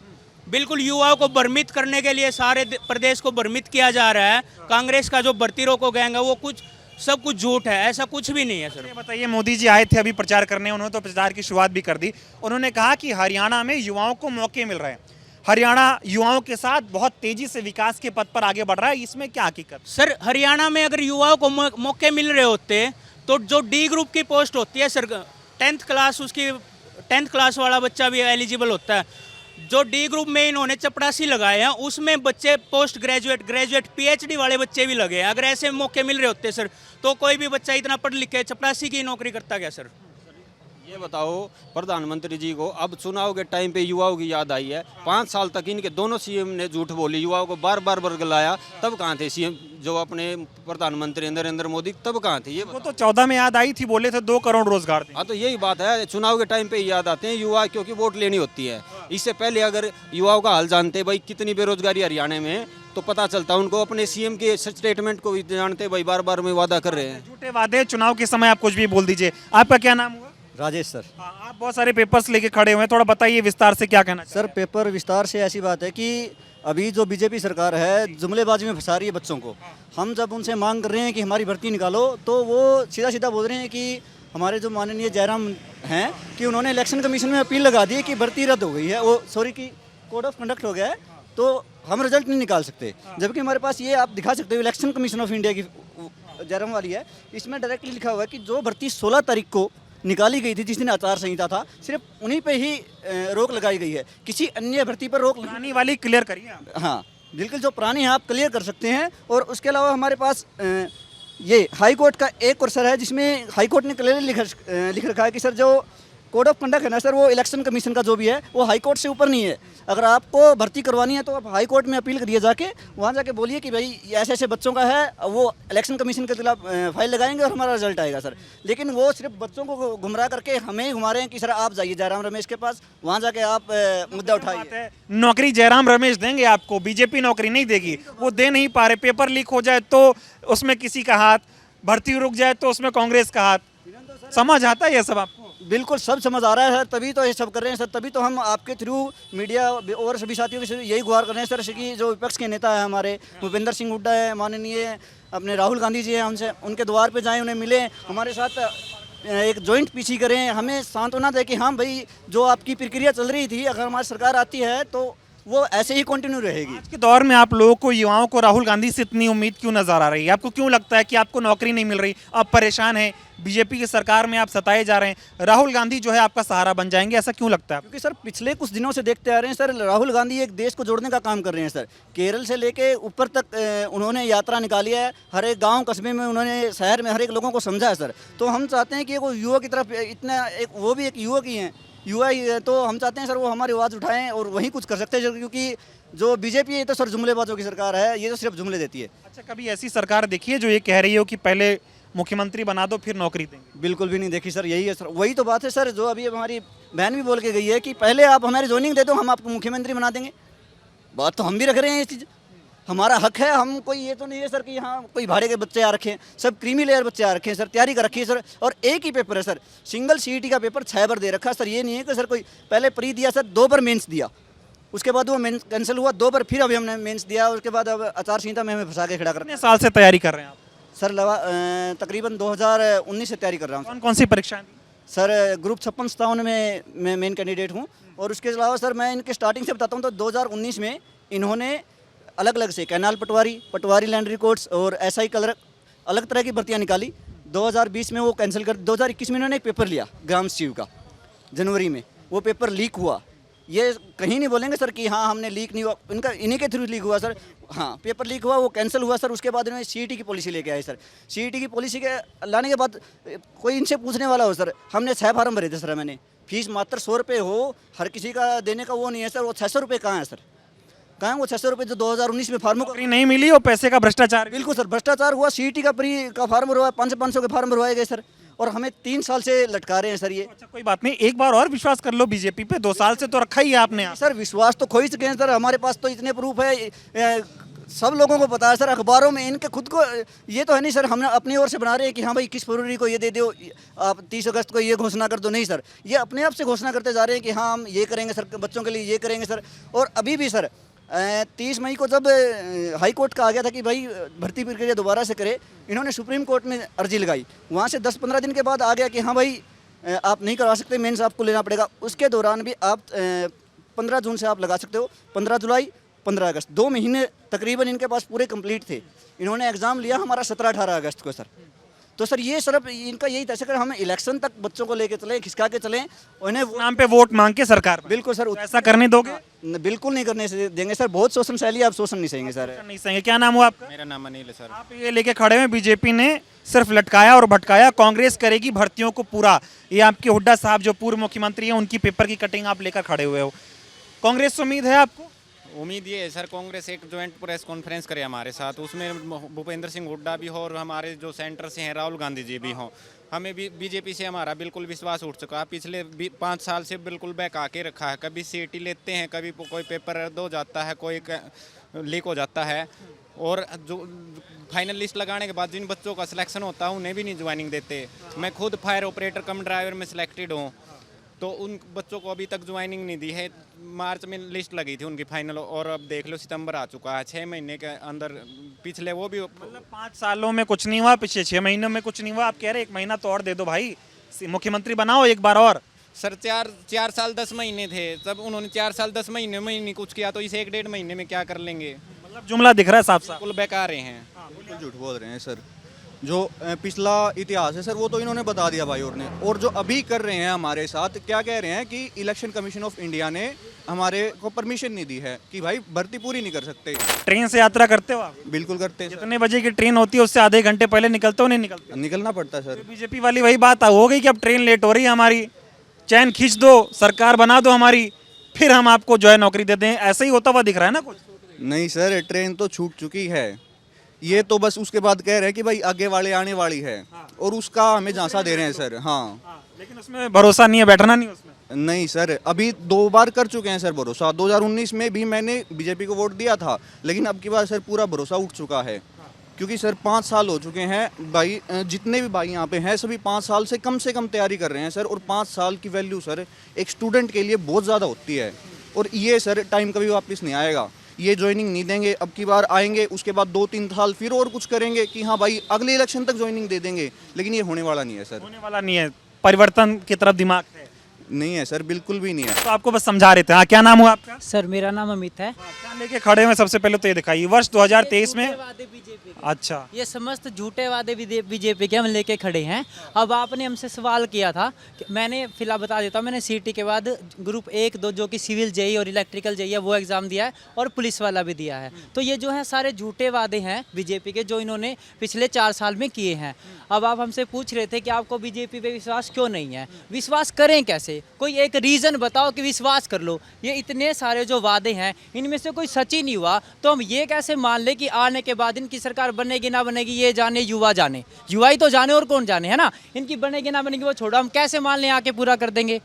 बिल्कुल युवाओं को भ्रमित करने के लिए सारे प्रदेश को भ्रमित किया जा रहा है। कांग्रेस का जो भर्ती रोको गैंग है वो सब कुछ झूठ है, ऐसा कुछ भी नहीं है सर। ये बताइए, मोदी जी आए थे अभी प्रचार करने, उन्होंने तो प्रचार की शुरुआत भी कर दी। उन्होंने कहा कि हरियाणा में युवाओं को मौके मिल रहे हैं, हरियाणा युवाओं के साथ बहुत तेजी से विकास के पथ पर आगे बढ़ रहा है, इसमें क्या हकीकत? सर हरियाणा में अगर युवाओं को मौके मिल रहे होते तो जो डी ग्रुप की पोस्ट होती है सर, 10th क्लास वाला बच्चा भी एलिजिबल होता है। जो डी ग्रुप में इन्होंने चपरासी लगाए हैं उसमें बच्चे पोस्ट ग्रेजुएट PhD वाले बच्चे भी लगे हैं। अगर ऐसे मौके मिल रहे होते सर तो कोई भी बच्चा इतना पढ़ लिख के चपरासी की नौकरी करता क्या सर? ये बताओ, प्रधानमंत्री जी को अब चुनाव के टाइम पे युवाओं की याद आई है। 5 साल तक इनके दोनों सीएम ने झूठ बोली, युवाओं को बार बार बरगलाया, तब कहाँ थे सीएम जो अपने प्रधानमंत्री नरेंद्र मोदी, तब कहाँ थे? ये वो तो 14 में याद आई थी, बोले थे 2 करोड़ रोजगार थे। हाँ, तो यही बात है, चुनाव के टाइम पे याद आते हैं युवा, क्योंकि वोट लेनी होती है। इससे पहले अगर युवाओं का हाल जानते भाई कितनी बेरोजगारी हरियाणा में, तो पता चलता उनको। अपने सीएम के स्टेटमेंट को भी जानते भाई, बार बार में वादा कर रहे हैं। झूठे वादे, चुनाव के समय आप कुछ भी बोल दीजिए। आपका क्या नाम हुआ? राजेश सर। आप बहुत सारे पेपर्स लेके खड़े हुए हैं, थोड़ा बताइए विस्तार से क्या कहना सर? पेपर विस्तार से ऐसी बात है कि अभी जो बीजेपी सरकार है जुमलेबाजी में फंसा रही है बच्चों को। हम जब उनसे मांग कर रहे हैं कि हमारी भर्ती निकालो तो वो सीधा सीधा बोल रहे हैं कि हमारे जो माननीय जयराम हैं कि उन्होंने इलेक्शन कमीशन में अपील लगा दी है कि भर्ती रद्द हो गई है, वो सॉरी कि कोड ऑफ कंडक्ट हो गया है, तो तो हम रिजल्ट नहीं निकाल सकते। जबकि हमारे पास ये आप दिखा सकते हो, इलेक्शन कमीशन ऑफ इंडिया की जयराम वाली है, इसमें डायरेक्टली लिखा हुआ है कि जो भर्ती 16 तारीख को निकाली गई थी, जिस दिन आचार संहिता था, सिर्फ उन्हीं पे ही रोक लगाई गई है, किसी अन्य भर्ती पर रोक पुरानी वाली क्लियर करिए आप। हाँ बिल्कुल, जो पुरानी है आप क्लियर कर सकते हैं। और उसके अलावा हमारे पास ये हाई कोर्ट का एक और सर है, जिसमें हाई कोर्ट ने क्लियरली लिख रखा है कि सर जो कोड ऑफ कंडक्ट है ना सर, वो इलेक्शन कमीशन का जो भी है वो हाई कोर्ट से ऊपर नहीं है। अगर आपको भर्ती करवानी है तो आप हाई कोर्ट में अपील करिए, जाके वहाँ जाके बोलिए कि भाई ऐसे ऐसे बच्चों का है, वो इलेक्शन कमीशन के खिलाफ फाइल लगाएंगे और हमारा रिजल्ट आएगा सर। लेकिन वो सिर्फ बच्चों को गुमराह करके हमें ही घुमा रहे हैं कि सर आप जाइए जयराम रमेश के पास, वहाँ जाके आप मुद्दा उठाइए। नौकरी जयराम रमेश देंगे आपको, बीजेपी नौकरी नहीं देगी, वो दे नहीं पा रहे। पेपर लीक हो जाए तो उसमें किसी का हाथ, भर्ती रुक जाए तो उसमें कांग्रेस का हाथ। समझ आता है ये सब आपको? बिल्कुल सब समझ आ रहा है सर, तभी तो ये सब कर रहे हैं सर। तभी तो हम आपके थ्रू मीडिया और सभी साथियों के यही गुहार कर रहे हैं सर कि जो विपक्ष के नेता है हमारे, भूपेंद्र सिंह हुड्डा है, माननीय अपने राहुल गांधी जी हैं, उनके द्वार पे जाएं, उन्हें मिलें, हमारे साथ एक जॉइंट पीसी करें, हमें सांत्वना दें कि हाँ भाई जो आपकी प्रक्रिया चल रही थी, अगर हमारी सरकार आती है तो वो ऐसे ही कंटिन्यू रहेगी। आज के दौर में आप लोगों को, युवाओं को राहुल गांधी से इतनी उम्मीद क्यों नजर आ रही है? आपको क्यों लगता है कि आपको नौकरी नहीं मिल रही, आप परेशान हैं, बीजेपी की सरकार में आप सताए जा रहे हैं, राहुल गांधी जो है आपका सहारा बन जाएंगे, ऐसा क्यों लगता है? क्योंकि सर पिछले कुछ दिनों से देखते आ रहे हैं सर, राहुल गांधी एक देश को जोड़ने का काम कर रहे हैं सर। केरल से लेके ऊपर तक उन्होंने यात्रा निकाली है, हर एक गाँव कस्बे में उन्होंने, शहर में हर एक लोगों को समझा है सर। तो हम चाहते हैं कि वो युवा की तरफ इतना वो भी एक युवक ही हैं, युवा ही है, तो हम चाहते हैं सर वो हमारी आवाज़ उठाएं और वहीं कुछ कर सकते हैं। क्योंकि जो बीजेपी है तो सर जुमलेबाजों की सरकार है, ये तो सिर्फ जुमले देती है। अच्छा, कभी ऐसी सरकार देखी है जो ये कह रही हो कि पहले मुख्यमंत्री बना दो फिर नौकरी देंगे? बिल्कुल भी नहीं देखी सर, यही है सर, वही तो बात है सर, जो अभी हमारी बहन भी बोल के गई है कि पहले आप हमारी ज्वाइनिंग दे दो, हम आपको मुख्यमंत्री बना देंगे। बात तो हम भी रख रहे हैं ये चीज़, हमारा हक है। हम कोई ये तो नहीं है सर कि यहाँ कोई भाड़े के बच्चे आ रखे हैं, सब क्रीमी लेयर बच्चे आ रखे हैं सर, तैयारी कर रखी है सर। और एक ही पेपर है सर, सिंगल सीईटी का पेपर 6 बार दे रखा है सर। ये नहीं है कि सर कोई पहले प्री दिया सर, 2 बार मेंस दिया, उसके बाद वो मेंस कैंसिल हुआ, 2 बार फिर अभी हमने मेंस दिया, उसके बाद अब आचार संहिता में हमें फंसा के खड़ा कर। कितने साल से तैयारी कर रहे हैं आप? सर तकरीबन 2019 से तैयारी कर रहा हूँ। कौन कौन सी परीक्षाएं दी? सर ग्रुप 56-57 में मैं मेन कैंडिडेट हूँ। और उसके अलावा सर मैं इनके स्टार्टिंग से बताता हूँ तो 2019 में इन्होंने अलग अलग से कैनाल पटवारी लैंड रिकॉर्ड्स और SI कलर अलग तरह की भर्तियाँ निकाली। 2020 में वो कैंसिल कर, 2021 में इन्होंने एक पेपर लिया ग्राम सचिव का, जनवरी में वो पेपर लीक हुआ। ये कहीं नहीं बोलेंगे सर कि हाँ हमने लीक नहीं हुआ, इनका इन्हीं के थ्रू लीक हुआ सर। हाँ पेपर लीक हुआ, वो कैंसिल हुआ सर। उसके बाद इन्होंने CET की पॉलिसी लेके आए सर। CET की पॉलिसी के लाने के बाद कोई इनसे पूछने वाला हो सर, हमने 6 फार्म भरे थे सर। मैंने फीस मात्र 100 रुपये हो, हर किसी का देने का वो नहीं है सर। वो 600 रुपये कहाँ है सर, कहाँ वो 600 रुपये जो 2019 में फार्मों नौकरी नहीं मिली और पैसे का भ्रष्टाचार? बिल्कुल सर, भ्रष्टाचार हुआ। CET का प्री का फार्म भरवाया, 500 के फार्म भरवाए गए सर, और हमें 3 साल से लटका रहे हैं सर ये। अच्छा कोई बात नहीं, एक बार और विश्वास कर लो बीजेपी पे, 2 साल से तो रखा ही है आपने। सर विश्वास तो खो ही चुके हैं सर, हमारे पास तो इतने प्रूफ है, सब लोगों को पता है सर, अखबारों में इनके खुद को ये तो है नहीं सर। हम अपनी ओर से बना रहे हैं कि हाँ भाई 21 फरवरी को ये दे दो, आप 30 अगस्त को ये घोषणा कर दो। नहीं सर, ये अपने आप से घोषणा करते जा रहे हैं कि हाँ हम ये करेंगे सर, बच्चों के लिए ये करेंगे सर। और अभी भी सर 30 मई को जब हाई कोर्ट का आ गया था कि भाई भर्ती प्रक्रिया दोबारा से करे, इन्होंने सुप्रीम कोर्ट में अर्जी लगाई। वहाँ से 10-15 दिन के बाद आ गया कि हाँ भाई आप नहीं करवा सकते, मेंस आपको लेना पड़ेगा। उसके दौरान भी आप 15 जून से आप लगा सकते हो, 15 जुलाई 15 अगस्त 2 महीने तकरीबन इनके पास पूरे कंप्लीट थे। इन्होंने एग्ज़ाम लिया हमारा 17-18 अगस्त को सर। तो सर ये सिर्फ इनका यही था सर, हम इलेक्शन तक बच्चों को लेके चले, खिसका के चलें, उन्हें नाम पे वोट मांग के सरकार। बिल्कुल सर, ऐसा करने दोगे? बिल्कुल नहीं करने से देंगे सर, बहुत शोषण शैली, आप शोषण नहीं सहेंगे सर। नहीं सहेंगे। क्या नाम हुआ आपका? मेरा नाम अनिल है सर। आप ये लेके खड़े हैं, बीजेपी ने सिर्फ लटकाया और भटकाया, कांग्रेस करेगी भर्तियों को पूरा। ये आपके हुड्डा साहब जो पूर्व मुख्यमंत्री हैं, उनकी पेपर की कटिंग आप लेकर खड़े हुए हो। कांग्रेस से उम्मीद है आपको? उम्मीद ये है सर, कांग्रेस एक ज्वाइंट प्रेस कॉन्फ्रेंस करे हमारे साथ, उसमें भूपेंद्र सिंह हुड्डा भी हो और हमारे जो सेंटर से हैं राहुल गांधी जी भी हों। हमें भी बीजेपी से हमारा बिल्कुल विश्वास उठ चुका है। पिछले 5 साल से बिल्कुल बहका के रखा है, कभी CET लेते हैं, कभी कोई पेपर रद्द हो जाता है, कोई लीक हो जाता है, और जो फाइनल लिस्ट लगाने के बाद जिन बच्चों का सिलेक्शन होता है उन्हें भी नहीं ज्वाइनिंग देते। मैं खुद फायर ऑपरेटर कम ड्राइवर में सिलेक्टेड हूँ, तो उन बच्चों को अभी तक ज्वाइनिंग नहीं दी है। मार्च में लिस्ट लगी थी उनकी फाइनल, और अब देख लो सितंबर आ चुका है, 6 महीने के अंदर। पिछले वो भी मतलब 5 सालों में कुछ नहीं हुआ, पिछले 6 महीनों में कुछ नहीं हुआ। आप कह रहे 1 महीना तो और दे दो भाई, मुख्यमंत्री बनाओ एक बार और। सर 4 साल 10 महीने थे, तब उन्होंने 4 साल 10 महीने में ही नहीं कुछ किया, तो इस 1-1.5 महीने में क्या कर लेंगे? मतलब जुमला दिख रहा है साफ साफ। कुल बेकार हैं। बिल्कुल झूठ बोल रहे हैं सर। जो पिछला इतिहास है सर वो तो इन्होंने बता दिया भाई और जो अभी कर रहे हैं हमारे साथ, क्या कह रहे हैं कि इलेक्शन कमीशन ऑफ इंडिया ने हमारे को परमिशन नहीं दी है कि भाई भर्ती पूरी नहीं कर सकते। ट्रेन से यात्रा करते हो आप? बिल्कुल करते हैं सर। कितने बजे की ट्रेन होती है उससे आधे घंटे पहले निकलते हो नहीं निकलते? निकलना पड़ता है सर। बीजेपी वाली वही बात हो गई कि अब ट्रेन लेट हो रही है हमारी, चैन खींच दो, सरकार बना दो हमारी, फिर हम आपको जो है नौकरी दे दें। ऐसा ही होता हुआ दिख रहा है ना कुछ? नहीं सर, ट्रेन तो छूट चुकी है, ये तो बस उसके बाद कह रहे हैं कि भाई आगे वाले आने वाली है और उसका हमें झांसा दे रहे हैं सर। हाँ, लेकिन उसमें भरोसा नहीं है, बैठना नहीं उसमें। नहीं सर, अभी 2 बार कर चुके हैं सर भरोसा। 2019 में भी मैंने बीजेपी को वोट दिया था, लेकिन अब की बार सर पूरा भरोसा उठ चुका है, क्योंकि सर 5 साल हो चुके हैं भाई। जितने भी भाई यहाँ पे हैं सभी 5 साल से कम तैयारी कर रहे हैं सर। और 5 साल की वैल्यू सर एक स्टूडेंट के लिए बहुत ज़्यादा होती है, और ये सर टाइम कभी वापस नहीं आएगा। ये ज्वाइनिंग नहीं देंगे, अब की बार आएंगे उसके बाद 2-3 साल फिर और कुछ करेंगे कि हाँ भाई अगले इलेक्शन तक ज्वाइनिंग दे देंगे, लेकिन ये होने वाला नहीं है सर। होने वाला नहीं है। परिवर्तन की तरफ दिमाग है नहीं है सर, बिल्कुल भी नहीं है। तो आपको बस समझा रहे थे। हाँ, क्या नाम हुआ आपका? सर मेरा नाम अमित है। क्या लेके खड़े हुए? सबसे पहले तो ये दिखाइए, वर्ष 2023 में। अच्छा, ये समस्त झूठे वादे बीजेपी के हम लेके खड़े हैं। अब आपने हमसे सवाल किया था कि मैंने फिलहाल बता देता हूँ, मैंने सीटी के बाद ग्रुप 1-2 जो कि सिविल जेई और इलेक्ट्रिकल जेई है वो एग्ज़ाम दिया है, और पुलिस वाला भी दिया है। तो ये जो है सारे झूठे वादे हैं बीजेपी के, जो इन्होंने पिछले 4 साल में किए हैं। अब आप हमसे पूछ रहे थे कि आपको बीजेपी पे विश्वास क्यों नहीं है। विश्वास करें कैसे? कोई एक रीज़न बताओ कि विश्वास कर लो। ये इतने सारे जो वादे हैं इनमें से कोई सच ही नहीं हुआ, तो हम ये कैसे मान ले कि आने के बाद इनकी सरकार बनेगी ना बनेगी ये जाने युवा जाने। युवा ही तो जाने, और कौन जाने, है ना। इनकी बनेगी ना बनेगी वो छोड़ो, हम कैसे मान लें आके पूरा कर देंगे?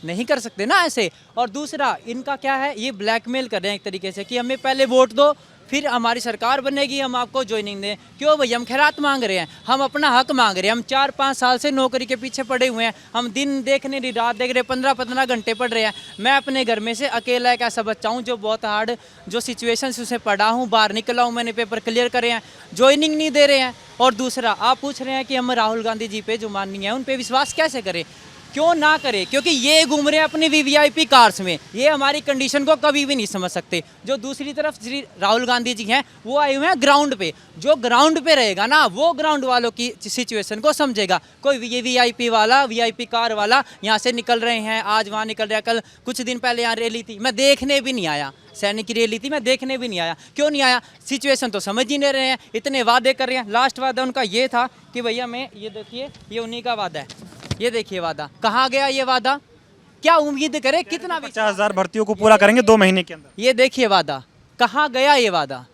नहीं कर सकते ना ऐसे। और दूसरा इनका क्या है, ये ब्लैकमेल कर रहे हैं एक तरीके से कि हमें पहले वोट दो फिर हमारी सरकार बनेगी हम आपको ज्वाइनिंग दें। क्यों भाई, हम खैरात मांग रहे हैं, हम अपना हक मांग रहे हैं। हम 4-5 साल से नौकरी के पीछे पड़े हुए हैं, हम दिन देखने नहीं रात देख रहे, 15-15 घंटे पढ़ रहे हैं। मैं अपने घर में से अकेला एक ऐसा बच्चा हूँ जो बहुत हार्ड जो सिचुएशन से उसे पढ़ा हूँ, बाहर निकला हूँ, मैंने पेपर क्लियर करे हैं, ज्वाइनिंग नहीं दे रहे हैं। और दूसरा आप पूछ रहे हैं कि हम राहुल गांधी जी पे जो माननीय है उन पे विश्वास कैसे करें? क्यों ना करे? क्योंकि ये घूम रहे हैं अपनी वीवीआईपी कार्स में, ये हमारी कंडीशन को कभी भी नहीं समझ सकते। जो दूसरी तरफ श्री राहुल गांधी जी हैं वो आए हुए हैं ग्राउंड पे। जो ग्राउंड पे रहेगा ना वो ग्राउंड वालों की सिचुएशन को समझेगा। कोई ये वीआईपी वाला, वीआईपी कार वाला यहाँ से निकल रहे हैं, आज वहाँ निकल रहा है, कल कुछ दिन पहले यहाँ रैली थी, मैं देखने भी नहीं आया। सैनिक की रैली थी, मैं देखने भी नहीं आया। क्यों नहीं आया? सिचुएशन तो समझ ही नहीं रहे हैं, इतने वादे कर रहे हैं। लास्ट वादा उनका ये था कि भैया मैं, ये देखिए ये उन्हीं का वादा है, ये देखिए वादा। कहाँ गया ये वादा? क्या उम्मीद करे, कितना 50,000 भर्तियों को पूरा करेंगे 2 महीने के अंदर। ये देखिए वादा, कहाँ गया ये वादा?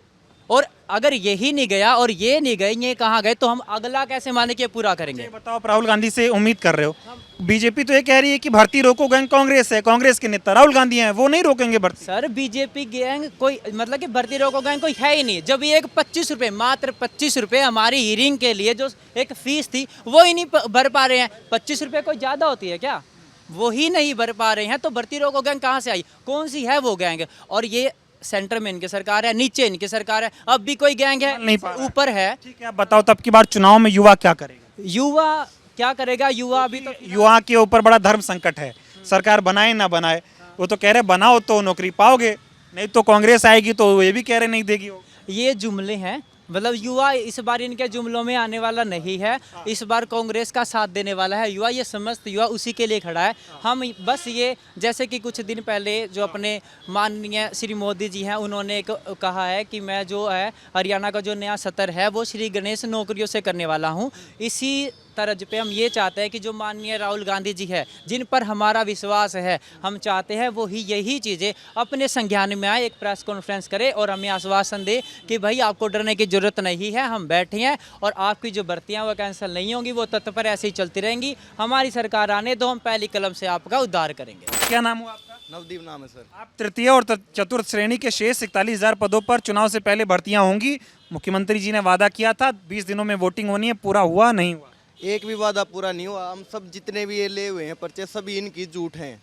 और अगर यही नहीं गया और ये नहीं गए, ये कहाँ गए, तो हम अगला कैसे माने कि पूरा करेंगे? बताओ, आप राहुल गांधी से उम्मीद कर रहे हो। बीजेपी तो ये कह रही है कि भर्ती रोको, गैंग कांग्रेस है, कांग्रेस के नेता राहुल गांधी हैं, वो नहीं रोकेंगे भर्ती। सर बीजेपी गैंग कोई, मतलब कि भर्ती रोको गैंग कोई है ही नहीं। जब ये एक 25 रुपये, मात्र 25 रुपये हमारी हियरिंग के लिए जो एक फीस थी वो ही नहीं भर पा रहे हैं। 25 रुपये कोई ज़्यादा होती है क्या? वो ही नहीं भर पा रहे हैं, तो भर्ती रोको गैंग कहाँ से आई? कौन सी है वो गैंग? और ये सेंटर में इनकी सरकार है, नीचे इनकी सरकार है, अब भी कोई गैंग है नहीं, ऊपर है। ठीक है, आप बताओ तब की बार चुनाव में युवा क्या करेगा? युवा क्या करेगा? युवा अभी तो युवा के ऊपर बड़ा धर्म संकट है। सरकार बनाए ना बनाए, वो तो कह रहे बनाओ तो नौकरी पाओगे, नहीं तो कांग्रेस आएगी तो ये भी कह रहे नहीं देगी। ये जुमले हैं, मतलब युवा इस बार इनके जुमलों में आने वाला नहीं है। इस बार कांग्रेस का साथ देने वाला है युवा, ये समस्त युवा उसी के लिए खड़ा है। हम बस ये, जैसे कि कुछ दिन पहले जो अपने माननीय श्री मोदी जी हैं उन्होंने एक कहा है कि मैं जो है हरियाणा का जो नया सत्र है वो श्री गणेश नौकरियों से करने वाला हूँ। इसी तर्ज पे हम ये चाहते हैं कि जो माननीय राहुल गांधी जी है जिन पर हमारा विश्वास है, हम चाहते हैं वो ही यही चीज़ें अपने संज्ञान में आए, एक प्रेस कॉन्फ्रेंस करे और हमें आश्वासन दे कि भाई आपको डरने की ज़रूरत नहीं है, हम बैठे हैं और आपकी जो भर्तियां वो कैंसिल नहीं होंगी, वो तत्पर ऐसे ही चलती रहेंगी। हमारी सरकार आने दो, हम पहली कलम से आपका उद्धार करेंगे। क्या नाम हुआ आपका? नवदीप नाम है सर। आप तृतीय और चतुर्थ श्रेणी के शेष 41,000 पदों पर चुनाव से पहले भर्तियां होंगी। मुख्यमंत्री जी ने वादा किया था 20 दिनों में वोटिंग होनी है, पूरा हुआ नहीं हुआ? एक भी वादा पूरा नहीं हुआ। हम सब जितने भी ये ले हुए हैं पर्चे सभी इनकी झूठ हैं।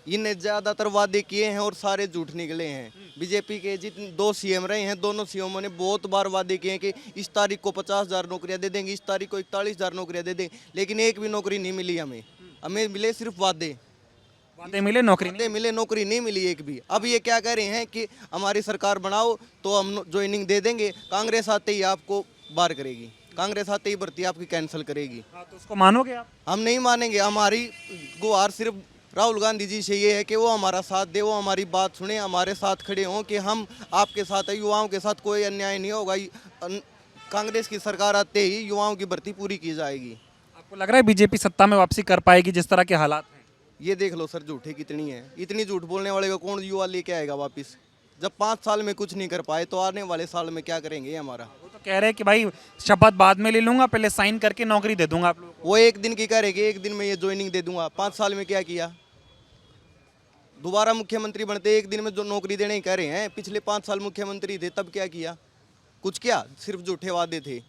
इनने ज़्यादातर वादे किए हैं और सारे झूठ निकले हैं। बीजेपी के जितने 2 सीएम रहे हैं, दोनों सीएमओं ने बहुत बार वादे किए हैं कि इस तारीख को 50,000 नौकरियां दे देंगे, इस तारीख को 41,000 नौकरियां दे देंगे, लेकिन एक भी नौकरी नहीं मिली हमें। हमें मिले सिर्फ वादे। वादे मिले, नौकरी नहीं। वादे मिले, नौकरी नहीं मिली एक भी। अब ये क्या कह रहे हैं कि हमारी सरकार बनाओ तो हम ज्वाइनिंग दे देंगे, कांग्रेस आते ही आपको बाहर करेगी, कांग्रेस आते ही भर्ती आपकी कैंसिल करेगी। तो उसको मानोगे आप? हम नहीं मानेंगे। हमारी गुहार सिर्फ राहुल गांधी जी से ये है कि वो हमारा साथ दे, वो हमारी बात सुने, हमारे साथ खड़े हों कि हम आपके साथ हैं, युवाओं के साथ कोई अन्याय नहीं होगा। कांग्रेस की सरकार आते ही युवाओं की भर्ती पूरी की जाएगी। आपको लग रहा है बीजेपी सत्ता में वापसी कर पाएगी जिस तरह के हालात हैं? ये देख लो सर, झूठे कितनी है। इतनी झूठ बोलने वाले को कौन युवा लेके आएगा वापस? जब 5 साल में कुछ नहीं कर पाए तो आने वाले साल में क्या करेंगे ये हमारा? वो तो कह रहे हैं कि भाई शपथ बाद में ले लूंगा, पहले साइन करके नौकरी दे दूंगा आप लोगों को। वो एक दिन की कह रहे कि एक दिन में ये ज्वाइनिंग दे दूंगा। 5 साल में क्या किया? दोबारा मुख्यमंत्री बनते एक दिन में जो नौकरी देने ही कह रहे हैं। पिछले 5 साल मुख्यमंत्री थे तब क्या किया? कुछ क्या? सिर्फ झूठे वादे थे।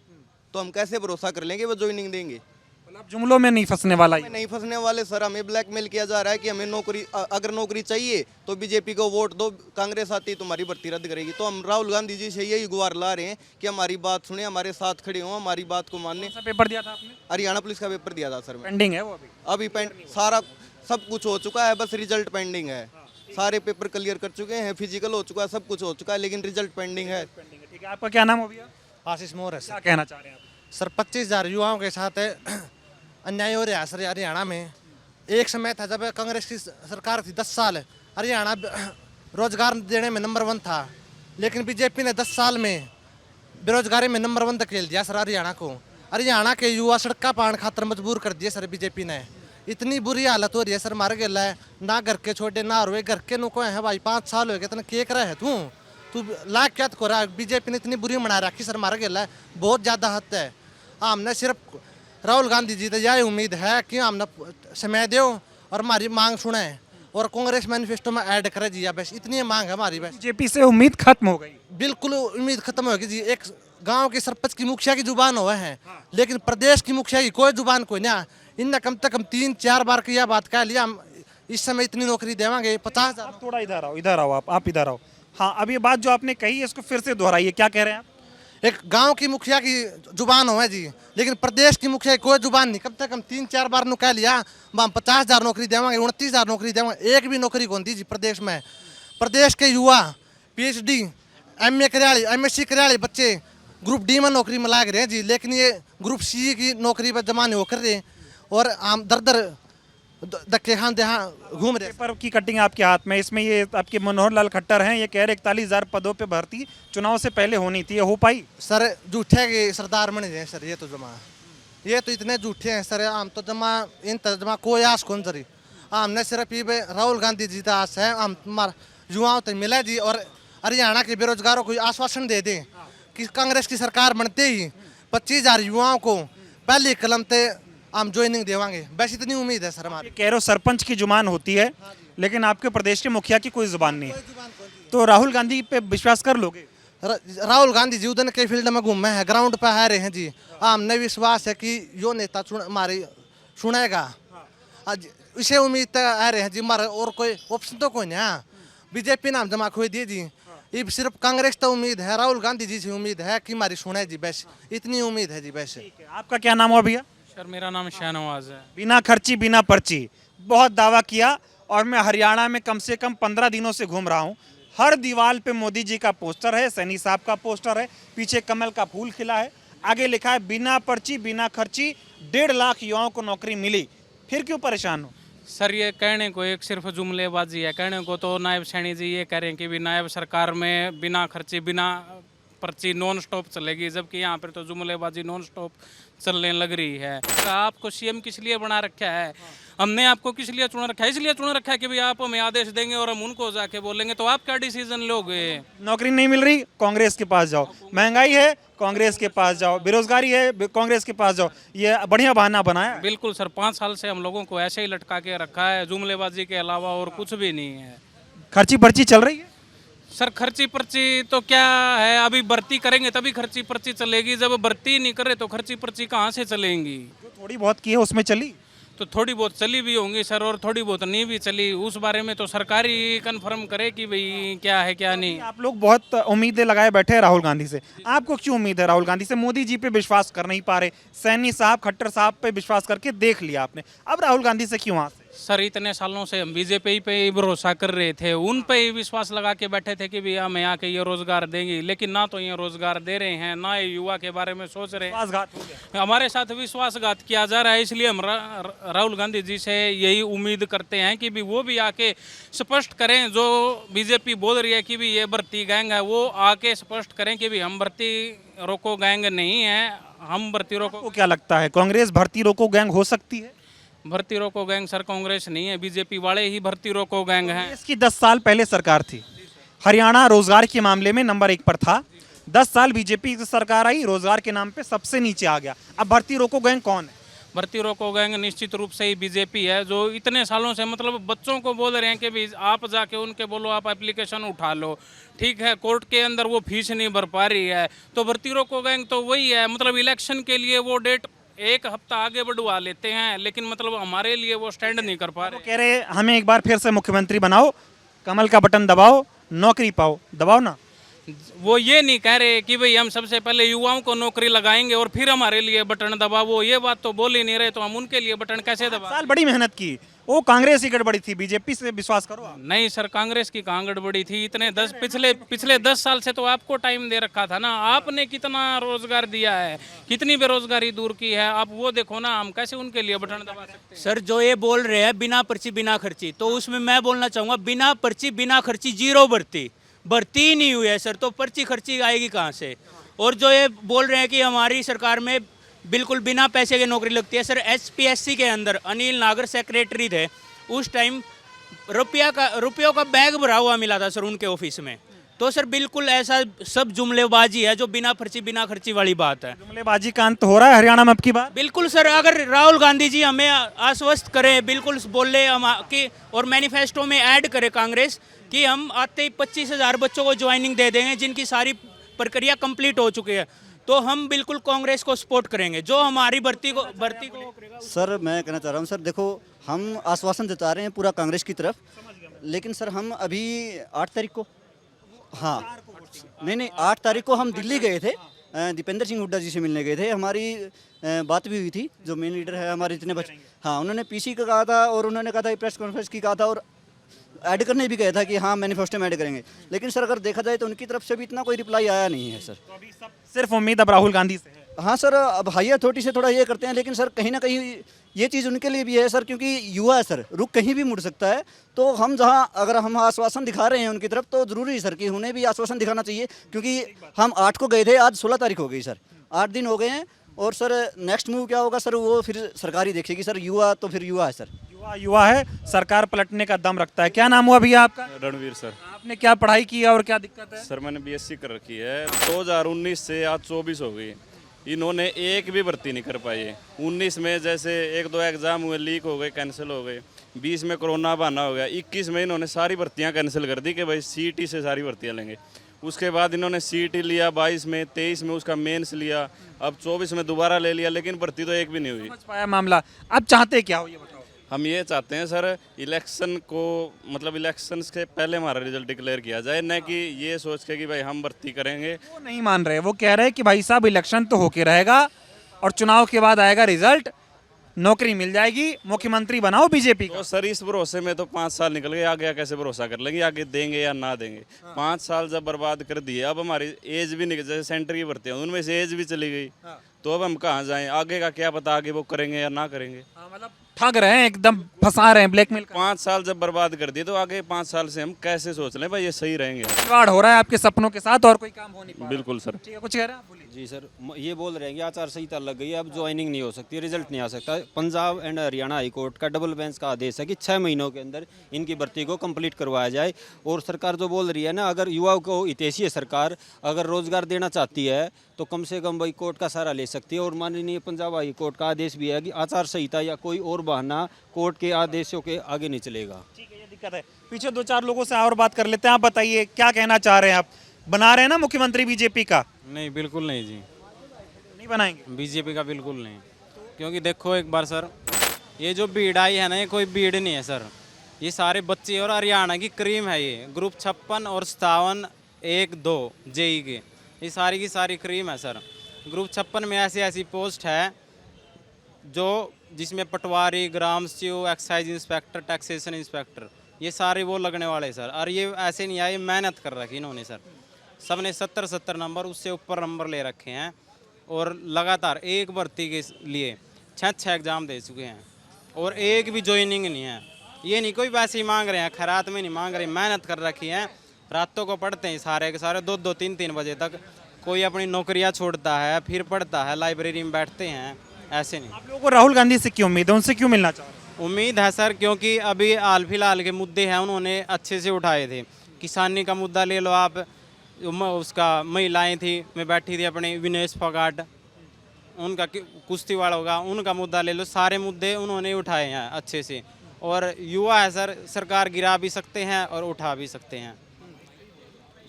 तो हम कैसे भरोसा कर लेंगे वो ज्वाइनिंग देंगे? मतलब जुमलों में नहीं फंसने वाला हमें नहीं फंसने वाले सर। हमें ब्लैकमेल किया जा रहा है कि हमें नौकरी, अगर नौकरी चाहिए तो बीजेपी को वोट दो, कांग्रेस आती तुम्हारी भर्ती रद्द करेगी। तो हम राहुल गांधी जी से यही गुहार ला रहे हैं कि हमारी बात सुने, हमारे साथ खड़े हों, हमारी बात को मानने। पेपर दिया था आपने? हरियाणा पुलिस का पेपर दिया था सर मैं। पेंडिंग है वो अभी सारा सब कुछ हो चुका है, बस रिजल्ट पेंडिंग है। सारे पेपर क्लियर कर चुके हैं, फिजिकल हो चुका है, सब कुछ हो चुका है, लेकिन रिजल्ट पेंडिंग है। ठीक है, आपका क्या नाम हो भैया? आशीष मोर है क्या सर। कहना चाह रहे हैं आप? सर 25,000 युवाओं के साथ अन्याय हो रहा है सर हरियाणा में। एक समय था जब कांग्रेस की सरकार थी 10 साल, हरियाणा रोजगार देने में नंबर 1 था, लेकिन बीजेपी ने 10 साल में बेरोजगारी में नंबर 1 धकेल दिया सर हरियाणा को। हरियाणा के युवा सड़का पान खातर मजबूर कर दिए सर बीजेपी ने। इतनी बुरी हालत हो रही है सर, मार गेला है ना, घर के छोटे ना और वे घर के नुको है भाई। 5 साल हो गए तने के रहे तू लाख क्या तो रहा। बीजेपी ने इतनी बुरी बना रखी सर, मार गेला है, बहुत ज़्यादा हद है। हमने सिर्फ राहुल गांधी जी से यही उम्मीद है कि हमने समय दो और हमारी मांग सुने और कांग्रेस मैनिफेस्टो में ऐड करे जी। बस इतनी मांग है हमारी। बस बीजेपी से उम्मीद खत्म हो गई? बिल्कुल उम्मीद खत्म होगी जी। एक गांव के सरपंच की मुखिया की जुबान हुए हैं, लेकिन प्रदेश की मुखिया की कोई जुबान कोई ना। इनने कम से कम 3-4 बार की यह बात कह लिया, हम इस समय इतनी नौकरी देवांगे 50,000। आप थोड़ा इधर आओ, इधर आओ, आप इधर आओ। हाँ, अब ये बात जो आपने कही है इसको फिर से दोहराइए, क्या कह रहे हैं आप? एक गांव की मुखिया की जुबान हो है जी, लेकिन प्रदेश की मुखिया की कोई जुबान नहीं। कम से कम 3-4 बार कह लिया हम 50,000 नौकरी देवांगे, 29,000 नौकरी देवांगे, एक भी नौकरी कौन दी जी प्रदेश में। प्रदेश के युवा PhD MA कराली MSc कराली बच्चे ग्रुप D में नौकरी में लाग रहे हैं जी, लेकिन ये ग्रुप C की नौकरी पर जमा नहीं हो कर रहे और हम दर दर धक्के खाते घूम रहे। पेपर की कटिंग आपके हाथ में, इसमें ये आपके मनोहर लाल खट्टर हैं, ये कह रहे 41,000 पदों पे भर्ती चुनाव से पहले होनी थी, ये हो पाई? सर झूठे के सरदार बने हैं सर, ये तो जमा, ये तो इतने झूठे हैं सर। हम तो जमा इन तर्जमा कोई आस कौन जरी। हमने सिर्फ ये राहुल गांधी जी का आस है, हम तुम्हारा युवाओं तक मिला जी और हरियाणा के बेरोजगारों को आश्वासन दे दें कि कांग्रेस की सरकार बनते ही 25,000 युवाओं को पहली कलम से हम ज्वाइनिंग देवांगे। बस इतनी उम्मीद है सर हमारी। कह रहे हो सरपंच की जुबान होती है, लेकिन आपके प्रदेश के मुखिया की कोई जुबान नहीं है, तो राहुल गांधी पे विश्वास कर लोगे? राहुल गांधी जी उधर के फील्ड में घूमे हैं, ग्राउंड पे आ रहे हैं जी। हमने विश्वास है कि यो नेता हमारी सुनेगा, इसे उम्मीद आ रहे हैं जी। हमारे और कोई ऑप्शन तो कोई नहीं है। बीजेपी नाम जमा खोई दिए जी, ये सिर्फ कांग्रेस तो उम्मीद है, राहुल गांधी जी से उम्मीद है कि हमारी सुने जी। बस इतनी उम्मीद है जी। बस आपका क्या नाम हुआ भैया? सर मेरा नाम शाहनवाज है। बिना खर्ची बिना पर्ची, बहुत दावा किया और मैं हरियाणा में कम से कम 15 दिनों से घूम रहा हूँ। हर दीवार पे मोदी जी का पोस्टर है, सैनी साहब का पोस्टर है, पीछे कमल का फूल खिला है, आगे लिखा है बिना पर्ची बिना खर्ची 1.5 लाख युवाओं को नौकरी मिली। फिर क्यों परेशान हो? सर ये कहने को एक सिर्फ जुमलेबाजी है। कहने को तो नायब सैनी जी ये कह रहे हैं कि भी नायब सरकार में बिना खर्ची बिना पर्ची नॉन स्टॉप चलेगी, जबकि यहाँ पर तो जुमलेबाजी नॉन स्टॉप चलने लग रही है। आपको CM किस लिए बना रखा है? हमने आपको किस लिए चुना रखा है? इसलिए चुना रखा है कि भाई आप हमें आदेश देंगे और हम उनको जाके बोलेंगे, तो आप क्या डिसीजन लोगे? नौकरी नहीं मिल रही, कांग्रेस के पास जाओ। महंगाई है, कांग्रेस के पास जाओ। बेरोजगारी है, कांग्रेस के पास जाओ। ये बढ़िया बहाना बनाया। बिल्कुल सर, 5 साल से हम लोगों को ऐसे ही लटका के रखा है, जुमलेबाजी के अलावा और कुछ भी नहीं है। खर्ची पर्ची चल रही है सर? खर्ची पर्ची तो क्या है, अभी भर्ती करेंगे तभी खर्ची पर्ची चलेगी। जब भर्ती नहीं करे तो खर्ची पर्ची कहाँ से चलेंगी? जो थोड़ी बहुत की है उसमें चली, तो थोड़ी बहुत चली भी होंगी सर, और थोड़ी बहुत नहीं भी चली। उस बारे में तो सरकार ही कन्फर्म करे कि भाई क्या है क्या नहीं। आप लोग बहुत उम्मीदें लगाए बैठे हैं राहुल गांधी से। आपको क्यों उम्मीद है राहुल गांधी से? मोदी जी पे विश्वास कर नहीं पा रहे, सैनी साहब खट्टर साहब पे विश्वास करके देख लिया आपने, अब राहुल गांधी से क्यों आस है? सर इतने सालों से हम बीजेपी पे ही भरोसा कर रहे थे, उन पे ही विश्वास लगा के बैठे थे कि भी हमें आके ये रोजगार देंगे, लेकिन ना तो ये रोजगार दे रहे हैं, ना ये युवा के बारे में सोच रहे हैं। विश्वासघात हो गया। हमारे साथ विश्वासघात किया जा रहा है, इसलिए हम राहुल गांधी जी से यही उम्मीद करते हैं कि भी वो भी आके स्पष्ट करें, जो बीजेपी बोल रही है कि भी ये भर्ती गैंग है, वो आके स्पष्ट करें कि भी हम भर्ती रोको गैंग नहीं है, हम भर्ती रोको। को क्या लगता है, कांग्रेस भर्ती रोको गैंग हो सकती है? भर्ती रोको गैंग सर कांग्रेस नहीं है, बीजेपी वाले ही भर्ती रोको गैंग हैं। इसकी 10 साल पहले सरकार थी, हरियाणा रोजगार के मामले में नंबर 1 पर था। 10 साल बीजेपी की सरकार आई, रोजगार के नाम पे सबसे नीचे आ गया। अब भर्ती रोको गैंग कौन है? भर्ती रोको गैंग निश्चित रूप से ही बीजेपी है, जो इतने सालों से मतलब बच्चों को बोल रहे हैं कि भी आप जाके उनके बोलो आप एप्लीकेशन उठा लो, ठीक है, कोर्ट के अंदर वो फीस नहीं भर पा रही है, तो भर्ती रोको गैंग तो वही है, मतलब इलेक्शन के लिए वो डेट 1 हफ्ता आगे बढ़वा लेते हैं, लेकिन मतलब हमारे लिए वो स्टैंड नहीं कर पा रहे। कह रहे हमें एक बार फिर से मुख्यमंत्री बनाओ, कमल का बटन दबाओ, नौकरी पाओ, दबाओ ना। वो ये नहीं कह रहे कि भाई हम सबसे पहले युवाओं को नौकरी लगाएंगे और फिर हमारे लिए बटन दबाओ, ये बात तो बोल ही नहीं रहे, तो हम उनके लिए बटन कैसे दबा? साल बड़ी मेहनत की, वो कांग्रेस ही गड़बड़ी थी, बीजेपी से विश्वास करो आप। नहीं सर, कांग्रेस की कहाँ गड़बड़ी थी, इतने पिछले 10 साल से तो आपको टाइम दे रखा था ना, आपने कितना रोजगार दिया है, कितनी बेरोजगारी दूर की है, आप वो देखो ना, हम कैसे उनके लिए बटन दबा सकते हैं? सर जो ये बोल रहे हैं बिना पर्ची बिना खर्ची, तो उसमें मैं बोलना चाहूँगा बिना पर्ची बिना खर्ची जीरो भर्ती ही नहीं हुई है सर, तो पर्ची खर्ची आएगी कहाँ से? और जो ये बोल रहे हैं कि हमारी सरकार में बिल्कुल बिना पैसे के नौकरी लगती है, सर एचपीएससी के अंदर अनिल नागर सेक्रेटरी थे, उस टाइम रुपयों का बैग भरा हुआ मिला था सर उनके ऑफिस में। तो सर बिल्कुल ऐसा सब जुमलेबाजी है जो बिना पर्ची बिना खर्ची वाली बात है। जुमलेबाजी का अंत हो रहा है हरियाणा में अब की बार? बिल्कुल सर, अगर राहुल गांधी जी हमें आश्वस्त करें, बिल्कुल बोले हम कि और मैनिफेस्टो में ऐड करें कांग्रेस कि हम आते ही 25,000 बच्चों को ज्वाइनिंग दे देंगे जिनकी सारी प्रक्रिया कंप्लीट हो चुकी है, तो हम बिल्कुल कांग्रेस को सपोर्ट करेंगे जो हमारी भर्ती को सर मैं कहना चाह रहा हूँ सर, देखो हम आश्वासन जता रहे हैं पूरा कांग्रेस की तरफ, लेकिन सर हम अभी 8 तारीख को, हाँ नहीं 8 तारीख को हम दिल्ली गए थे, दीपेंद्र सिंह हुड्डा जी से मिलने गए थे, हमारी बात भी हुई थी, जो मेन लीडर है हमारे जितने बच्चे, हाँ उन्होंने पीसी का कहा था और उन्होंने कहा था प्रेस कॉन्फ्रेंस की कहा था और ऐड करने भी गया था कि हाँ मैनिफेस्टो में ऐड करेंगे, लेकिन सर अगर देखा जाए तो उनकी तरफ से भी इतना कोई रिप्लाई आया नहीं है सर। तो अभी सब सिर्फ उम्मीद अब राहुल गांधी से है। हाँ सर, अब हाई अथॉरिटी से थोड़ा ये करते हैं, लेकिन सर कहीं ना कहीं ये चीज़ उनके लिए भी है सर, क्योंकि युवा है सर, रुख कहीं भी मुड़ सकता है, तो हम जहाँ अगर हम आश्वासन दिखा रहे हैं उनकी तरफ तो ज़रूरी है सर कि उन्हें भी आश्वासन दिखाना चाहिए, क्योंकि हम 8 को गए थे, आज 16 तारीख हो गई सर, 8 दिन हो गए हैं, और सर नेक्स्ट मूव क्या होगा सर वो फिर सरकार ही देखेगी सर, युवा तो फिर युवा है सर, युवा है, सरकार पलटने का दम रखता है। क्या नाम हुआ भैया आपका? रणवीर सर। आपने क्या पढ़ाई की और क्या दिक्कत है? सर मैंने बीएससी कर रखी है, 2019 से आज 24 हो गई, इन्होंने एक भी भर्ती नहीं कर पाई है। 19 में जैसे 1-2 एग्जाम हुए, लीक हो गए, कैंसिल हो गए, 20 में कोरोना बहाना हो गया, 21 में इन्होंने सारी भर्तियां कैंसिल कर दी कि भाई सीईटी से सारी भर्तियां लेंगे। उसके बाद इन्होंने सीईटी लिया 22 में, 23 में उसका मेंस लिया, अब 24 में दोबारा ले लिया, लेकिन भर्ती तो एक भी नहीं हुई। समझ पाया मामला। अब चाहते क्या हो ये बताओ? हम ये चाहते हैं सर इलेक्शन को, मतलब इलेक्शन के पहले हमारा रिजल्ट डिक्लेयर किया जाए, न कि ये सोच के कि भाई हम भर्ती करेंगे। वो नहीं मान रहे, वो कह रहे हैं कि भाई साहब इलेक्शन तो होके रहेगा और चुनाव के बाद आएगा रिजल्ट, नौकरी मिल जाएगी, मुख्यमंत्री बनाओ बीजेपी को। तो सर इस भरोसे में तो 5 साल निकल गए, आगे कैसे भरोसा कर लेंगे आगे देंगे या ना देंगे? 5 साल जब बर्बाद कर दिए, अब हमारी एज भी निकल, जैसे सेंटर की भर्ती है उनमें से एज भी चली गई, तो अब हम कहाँ जाएं? आगे का क्या पता आगे वो करेंगे या ना करेंगे। मतलब ठग रहे हैं, एकदम फंसा रहे हैं, ब्लैकमेल। 5 साल जब बर्बाद कर दिए तो आगे 5 साल से हम कैसे सोच लें भाई ये सही रहेंगे? खिलवाड़ हो रहा है आपके सपनों के साथ और कोई काम हो नहीं पा रहा। बिल्कुल सर। ठीक है, कुछ कह रहे हैं आप? बोलिए। जी सर, ये बोल रहे हैं कि आचार संहिता लग गई है, अब ज्वाइनिंग नहीं हो सकती, रिजल्ट नहीं आ सकता। Punjab and Haryana high court का डबल बेंच का आदेश है कि 6 महीनों के अंदर इनकी भर्ती को कंप्लीट करवाया जाए। और सरकार जो बोल रही है ना, अगर युवाओं को हितैषी है सरकार, अगर रोजगार देना चाहती है तो कम से कम भाई कोर्ट का सहारा ले सकती है। और माननीय पंजाब हाई कोर्ट का आदेश भी है कि आचार संहिता या कोई और बहाना कोर्ट के आदेशों के आगे नहीं चलेगा। ठीक है, ये दिक्कत है। पीछे 2-4 लोगों से और बात कर लेते हैं। आप बताइए क्या कहना चाह रहे हैं? आप बना रहे हैं ना मुख्यमंत्री बीजेपी का? नहीं, बिल्कुल नहीं जी, नहीं बनाएंगे बीजेपी का बिल्कुल नहीं, क्योंकि देखो एक बार सर, ये जो भीड़ आई है ना, ये कोई भीड़ नहीं है सर, ये सारे बच्चे और हरियाणा की क्रीम है, ये ग्रुप 56 और 57 1-2 जेई के, ये सारी की सारी क्रीम है सर। ग्रुप 56 में ऐसी ऐसी पोस्ट है जो जिसमें पटवारी, ग्राम CO, excise inspector, taxation inspector, ये सारे वो लगने वाले सर। और ये ऐसे नहीं आए, मेहनत कर रखी इन्होंने सर। सब ने 70-70 नंबर, उससे ऊपर नंबर ले रखे हैं और लगातार एक भर्ती के लिए 6 एग्ज़ाम दे चुके हैं और एक भी ज्वाइनिंग नहीं है। ये नहीं कोई पैसे ही मांग रहे हैं, खैरात में नहीं मांग रहे, मेहनत कर रखी है। रातों को पढ़ते हैं सारे के सारे 2-2, 3-3 बजे तक। कोई अपनी नौकरियां छोड़ता है, फिर पढ़ता है, लाइब्रेरी में बैठते हैं, ऐसे नहीं। आप लोगों को राहुल गांधी से क्यों उम्मीद है, उनसे क्यों मिलना चाह रहे हैं? उम्मीद है सर, क्योंकि अभी हाल फिलहाल के मुद्दे हैं उन्होंने अच्छे से उठाए थे। किसानी का मुद्दा ले लो आप, उसका महिलाएं थी, मैं बैठी थी अपनी विनेश फोगाट, उनका कुश्ती वाला होगा, उनका मुद्दा ले लो, सारे मुद्दे उन्होंने उठाए हैं अच्छे से। और युवा है सर, सरकार गिरा भी सकते हैं और उठा भी सकते हैं।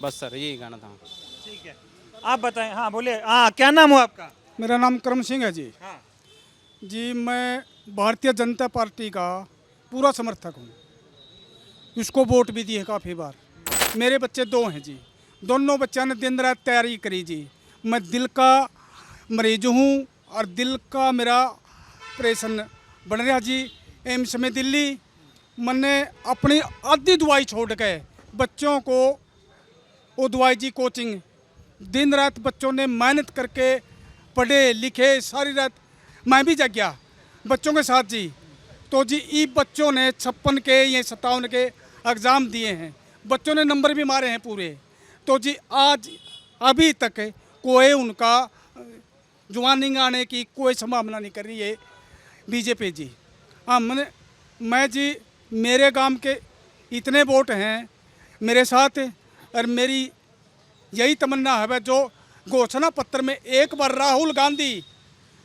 बस सर यही कहना था। ठीक है, आप बताएं। हाँ बोलिए। हाँ, क्या नाम हुआ आपका? मेरा नाम करम सिंह है जी। हाँ। जी, मैं भारतीय जनता पार्टी का पूरा समर्थक हूँ, उसको वोट भी दी है काफ़ी बार। मेरे बच्चे 2 हैं जी, दोनों बच्चों ने दिन रात तैयारी करी जी। मैं दिल का मरीज हूँ और दिल का मेरा ऑपरेशन बन रहा जी एम्स में दिल्ली। मैंने अपनी आधी दवाई छोड़ के बच्चों को वो दवाई जी कोचिंग, दिन रात बच्चों ने मेहनत करके पढ़े लिखे, सारी रात मैं भी जग गया बच्चों के साथ जी। तो जी ये बच्चों ने 56 के ये 57 के एग्ज़ाम दिए हैं, बच्चों ने नंबर भी मारे हैं पूरे। तो जी आज अभी तक कोई उनका ज्वाइनिंग आने की कोई संभावना नहीं कर रही है बीजेपी जी। हाँ, मैं जी, मेरे गांव के इतने वोट हैं मेरे साथ, और मेरी यही तमन्ना है जो घोषणा पत्र में एक बार राहुल गांधी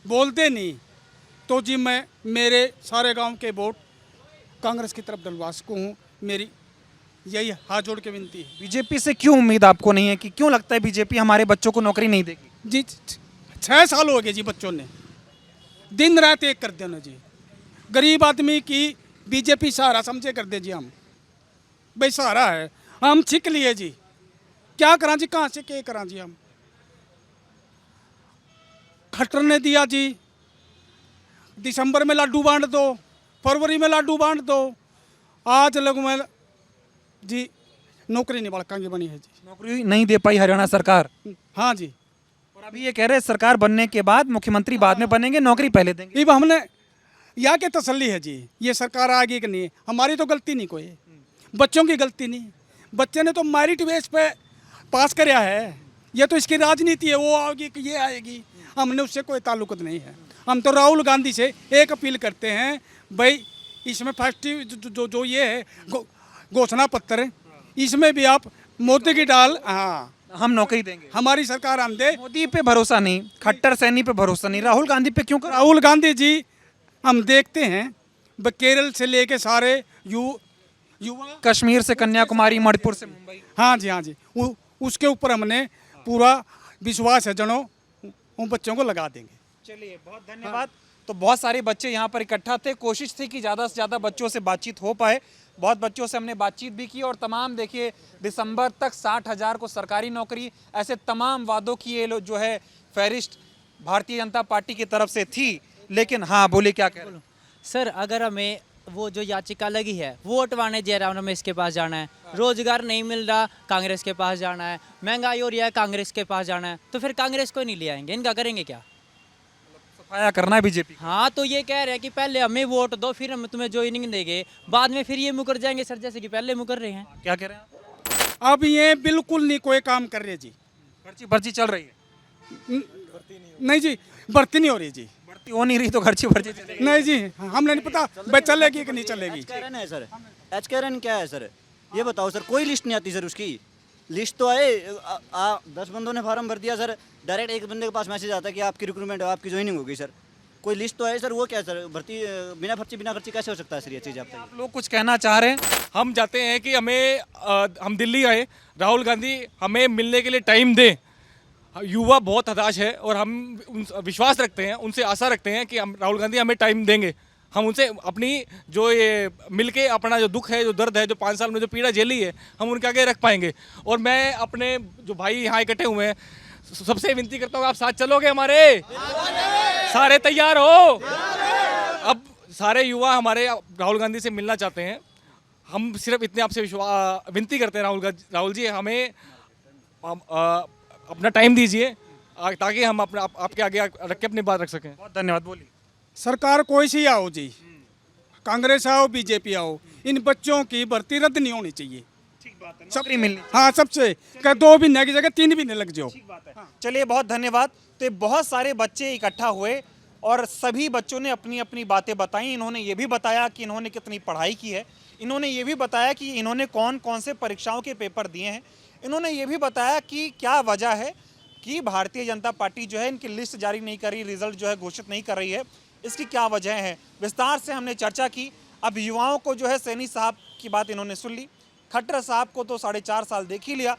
बोलते नहीं तो जी मैं मेरे सारे गांव के वोट कांग्रेस की तरफ डलवा सकूँ हूँ। मेरी यही हाथ जोड़ के विनती है। बीजेपी से क्यों उम्मीद आपको नहीं है, कि क्यों लगता है बीजेपी हमारे बच्चों को नौकरी नहीं देगी? जी 6 साल हो गए जी, बच्चों ने दिन रात एक कर देना जी। गरीब आदमी की बीजेपी सहारा समझे कर दे जी। हम भाई सहारा है, हम छिक लिए जी, क्या करा जी, कहाँ से क्या करा जी। हम खट्टर ने दिया जी, दिसंबर में लड्डू बांट दो, फरवरी में लड्डू बांट दो, आज लगू में जी नौकरी नहीं बड़कांगी बनी है जी। नौकरी नहीं दे पाई हरियाणा सरकार। हाँ जी। और अभी ये कह रहे हैं सरकार बनने के बाद मुख्यमंत्री बाद में बनेंगे, नौकरी पहले देंगे। ये हमने यहाँ के तसल्ली है जी, ये सरकार आगे कि नहीं, हमारी तो गलती नहीं कोई, बच्चों की गलती नहीं। बच्चे ने तो मेरिट बेस पे पास कराया है, ये तो इसकी राजनीति है, वो आएगी कि ये आएगी, हमने उससे कोई ताल्लुक नहीं है। हम तो राहुल गांधी से एक अपील करते हैं, भाई इसमें फर्स्ट जो ये है घोषणा पत्र, इसमें भी आप मोदी की डाल, हाँ हम नौकरी देंगे, हमारी सरकार हम दे। मोदी पे भरोसा नहीं, खट्टर सैनी पे भरोसा नहीं, राहुल गांधी पे क्यों? राहुल गांधी जी हम देखते हैं केरल से लेके सारे युवा, कश्मीर से कन्याकुमारी, मणिपुर से मुंबई, हाँ जी हाँ जी, उसके ऊपर हमने पूरा विश्वास है जनो, उन बच्चों को लगा देंगे। चलिए, बहुत धन्यवाद। तो बहुत सारे बच्चे यहाँ पर इकट्ठा थे, कोशिश थी कि ज़्यादा से ज़्यादा बच्चों से बातचीत हो पाए। बहुत बच्चों से हमने बातचीत भी की और तमाम देखिए दिसंबर तक 60,000 को सरकारी नौकरी, ऐसे तमाम वादों की ये जो है फहरिस्त भारतीय जनता पार्टी की तरफ से थी। लेकिन हाँ, बोले क्या कह रहे? सर अगर हमें वो जो याचिका लगी है वो हटवाने जयराम रमेश के पास जाना है, रोजगार नहीं मिल रहा कांग्रेस के पास जाना है, महंगाई हो रही है कांग्रेस के पास जाना है, तो फिर कांग्रेस को नहीं ले आएंगे, इनका करेंगे क्या? सफाया करना है बीजेपी। हाँ, तो ये कह रहे हैं कि पहले हमें वोट दो फिर हम तुम्हें ज्वाइनिंग देंगे, बाद में फिर ये मुकर जाएंगे सर, जैसे कि पहले मुकर रहे हैं। क्या कह रहे हैं? अब ये बिल्कुल नहीं कोई काम कर रहे जी। भर्ती चल रही है? नहीं जी, भर्ती नहीं हो रही जी। भर्ती हो नहीं रही तो भर्ती चलेगी? नहीं जी, हमने नहीं पता भाई चलेगी कि नहीं चलेगी। एचकेआरएन है सर, एचकेआरएन क्या है सर, ये बताओ सर। कोई लिस्ट नहीं आती सर उसकी। लिस्ट तो आए 10 बंदों ने फार्म भर दिया सर, डायरेक्ट एक बंदे के पास मैसेज आता है कि आपकी रिक्रूटमेंट है, आपकी ज्वाइनिंग होगी सर। कोई लिस्ट तो है सर, वो क्या है सर? भर्ती बिना खर्ची कैसे हो सकता है सर? ये चीज़ आप लोग कुछ कहना चाह रहे हैं? हम चाहते हैं कि हम दिल्ली आए, राहुल गांधी हमें मिलने के लिए टाइम दें। युवा बहुत हताश है और हम विश्वास रखते हैं, उनसे आशा रखते हैं कि हम राहुल गांधी हमें टाइम देंगे। हम उनसे अपनी जो ये मिलके अपना जो दुख है, जो दर्द है, जो 5 साल में जो पीड़ा झेली है, हम उनके आगे रख पाएंगे। और मैं अपने जो भाई यहाँ इकट्ठे हुए हैं सबसे विनती करता हूँ, आप साथ चलोगे हमारे? सारे तैयार हो? सारे युवा हमारे राहुल गांधी से मिलना चाहते हैं। हम सिर्फ इतने आपसे विनती करते हैं राहुल जी, हमें अपना टाइम दीजिए ताकि हम आपके आगे रख के अपनी बात रख सकें। बहुत धन्यवाद। बोलिए। सरकार कोई सी आओ जी, कांग्रेस आओ बीजेपी आओ, इन बच्चों की भर्ती रद्द नहीं होनी चाहिए। ठीक बात है, नौकरी मिलनी चाहिए। हाँ, सबसे 2 महीने की जगह 3 महीने लग जाओ। ठीक बात है। चलिए, बहुत धन्यवाद। तो बहुत सारे बच्चे इकट्ठा हुए और सभी बच्चों ने अपनी अपनी बातें बताई। इन्होंने ये भी बताया कि इन्होंने कितनी पढ़ाई की है, इन्होंने ये भी बताया कि इन्होंने कौन कौन से परीक्षाओं के पेपर दिए हैं, इन्होंने ये भी बताया कि क्या वजह है कि भारतीय जनता पार्टी जो है इनकी लिस्ट जारी नहीं कर रही, रिजल्ट जो है घोषित नहीं कर रही है, इसकी क्या वजह है। विस्तार से हमने चर्चा की। अब युवाओं को जो है सैनी साहब की बात इन्होंने सुन ली, खट्टर साहब को तो 4.5 साल देख ही लिया,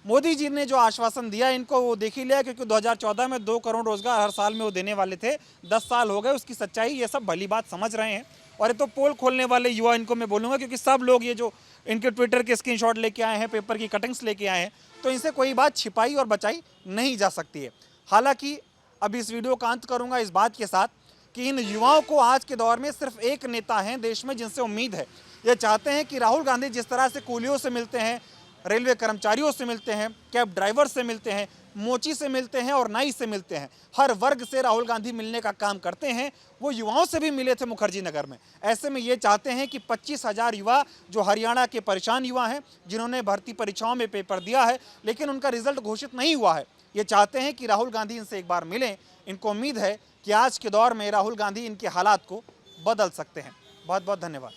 मोदी जी ने जो आश्वासन दिया इनको वो देख ही लिया, क्योंकि 2014 में 2 करोड़ रोजगार हर साल में वो देने वाले थे, 10 साल हो गए, उसकी सच्चाई ये सब भली बात समझ रहे हैं। और ये तो पोल खोलने वाले युवा इनको मैं बोलूँगा, क्योंकि सब लोग ये जो इनके ट्विटर के स्क्रीनशॉट लेके आए हैं, पेपर की कटिंग्स लेके आए हैं, तो इनसे कोई बात छिपाई और बचाई नहीं जा सकती है। हालांकि अब इस वीडियो का अंत करूँगा इस बात के साथ कि इन युवाओं को आज के दौर में सिर्फ एक नेता हैं देश में जिनसे उम्मीद है। ये चाहते हैं कि राहुल गांधी जिस तरह से कूलियों से मिलते हैं, रेलवे कर्मचारियों से मिलते हैं, कैब ड्राइवर से मिलते हैं, मोची से मिलते हैं और नाई से मिलते हैं, हर वर्ग से राहुल गांधी मिलने का काम करते हैं। वो युवाओं से भी मिले थे मुखर्जी नगर में। ऐसे में ये चाहते हैं कि 25,000 युवा जो हरियाणा के परेशान युवा हैं, जिन्होंने भर्ती परीक्षाओं में पेपर दिया है लेकिन उनका रिजल्ट घोषित नहीं हुआ है, ये चाहते हैं कि राहुल गांधी इनसे एक बार मिलें। इनको उम्मीद है कि आज के दौर में राहुल गांधी इनके हालात को बदल सकते हैं। बहुत बहुत धन्यवाद।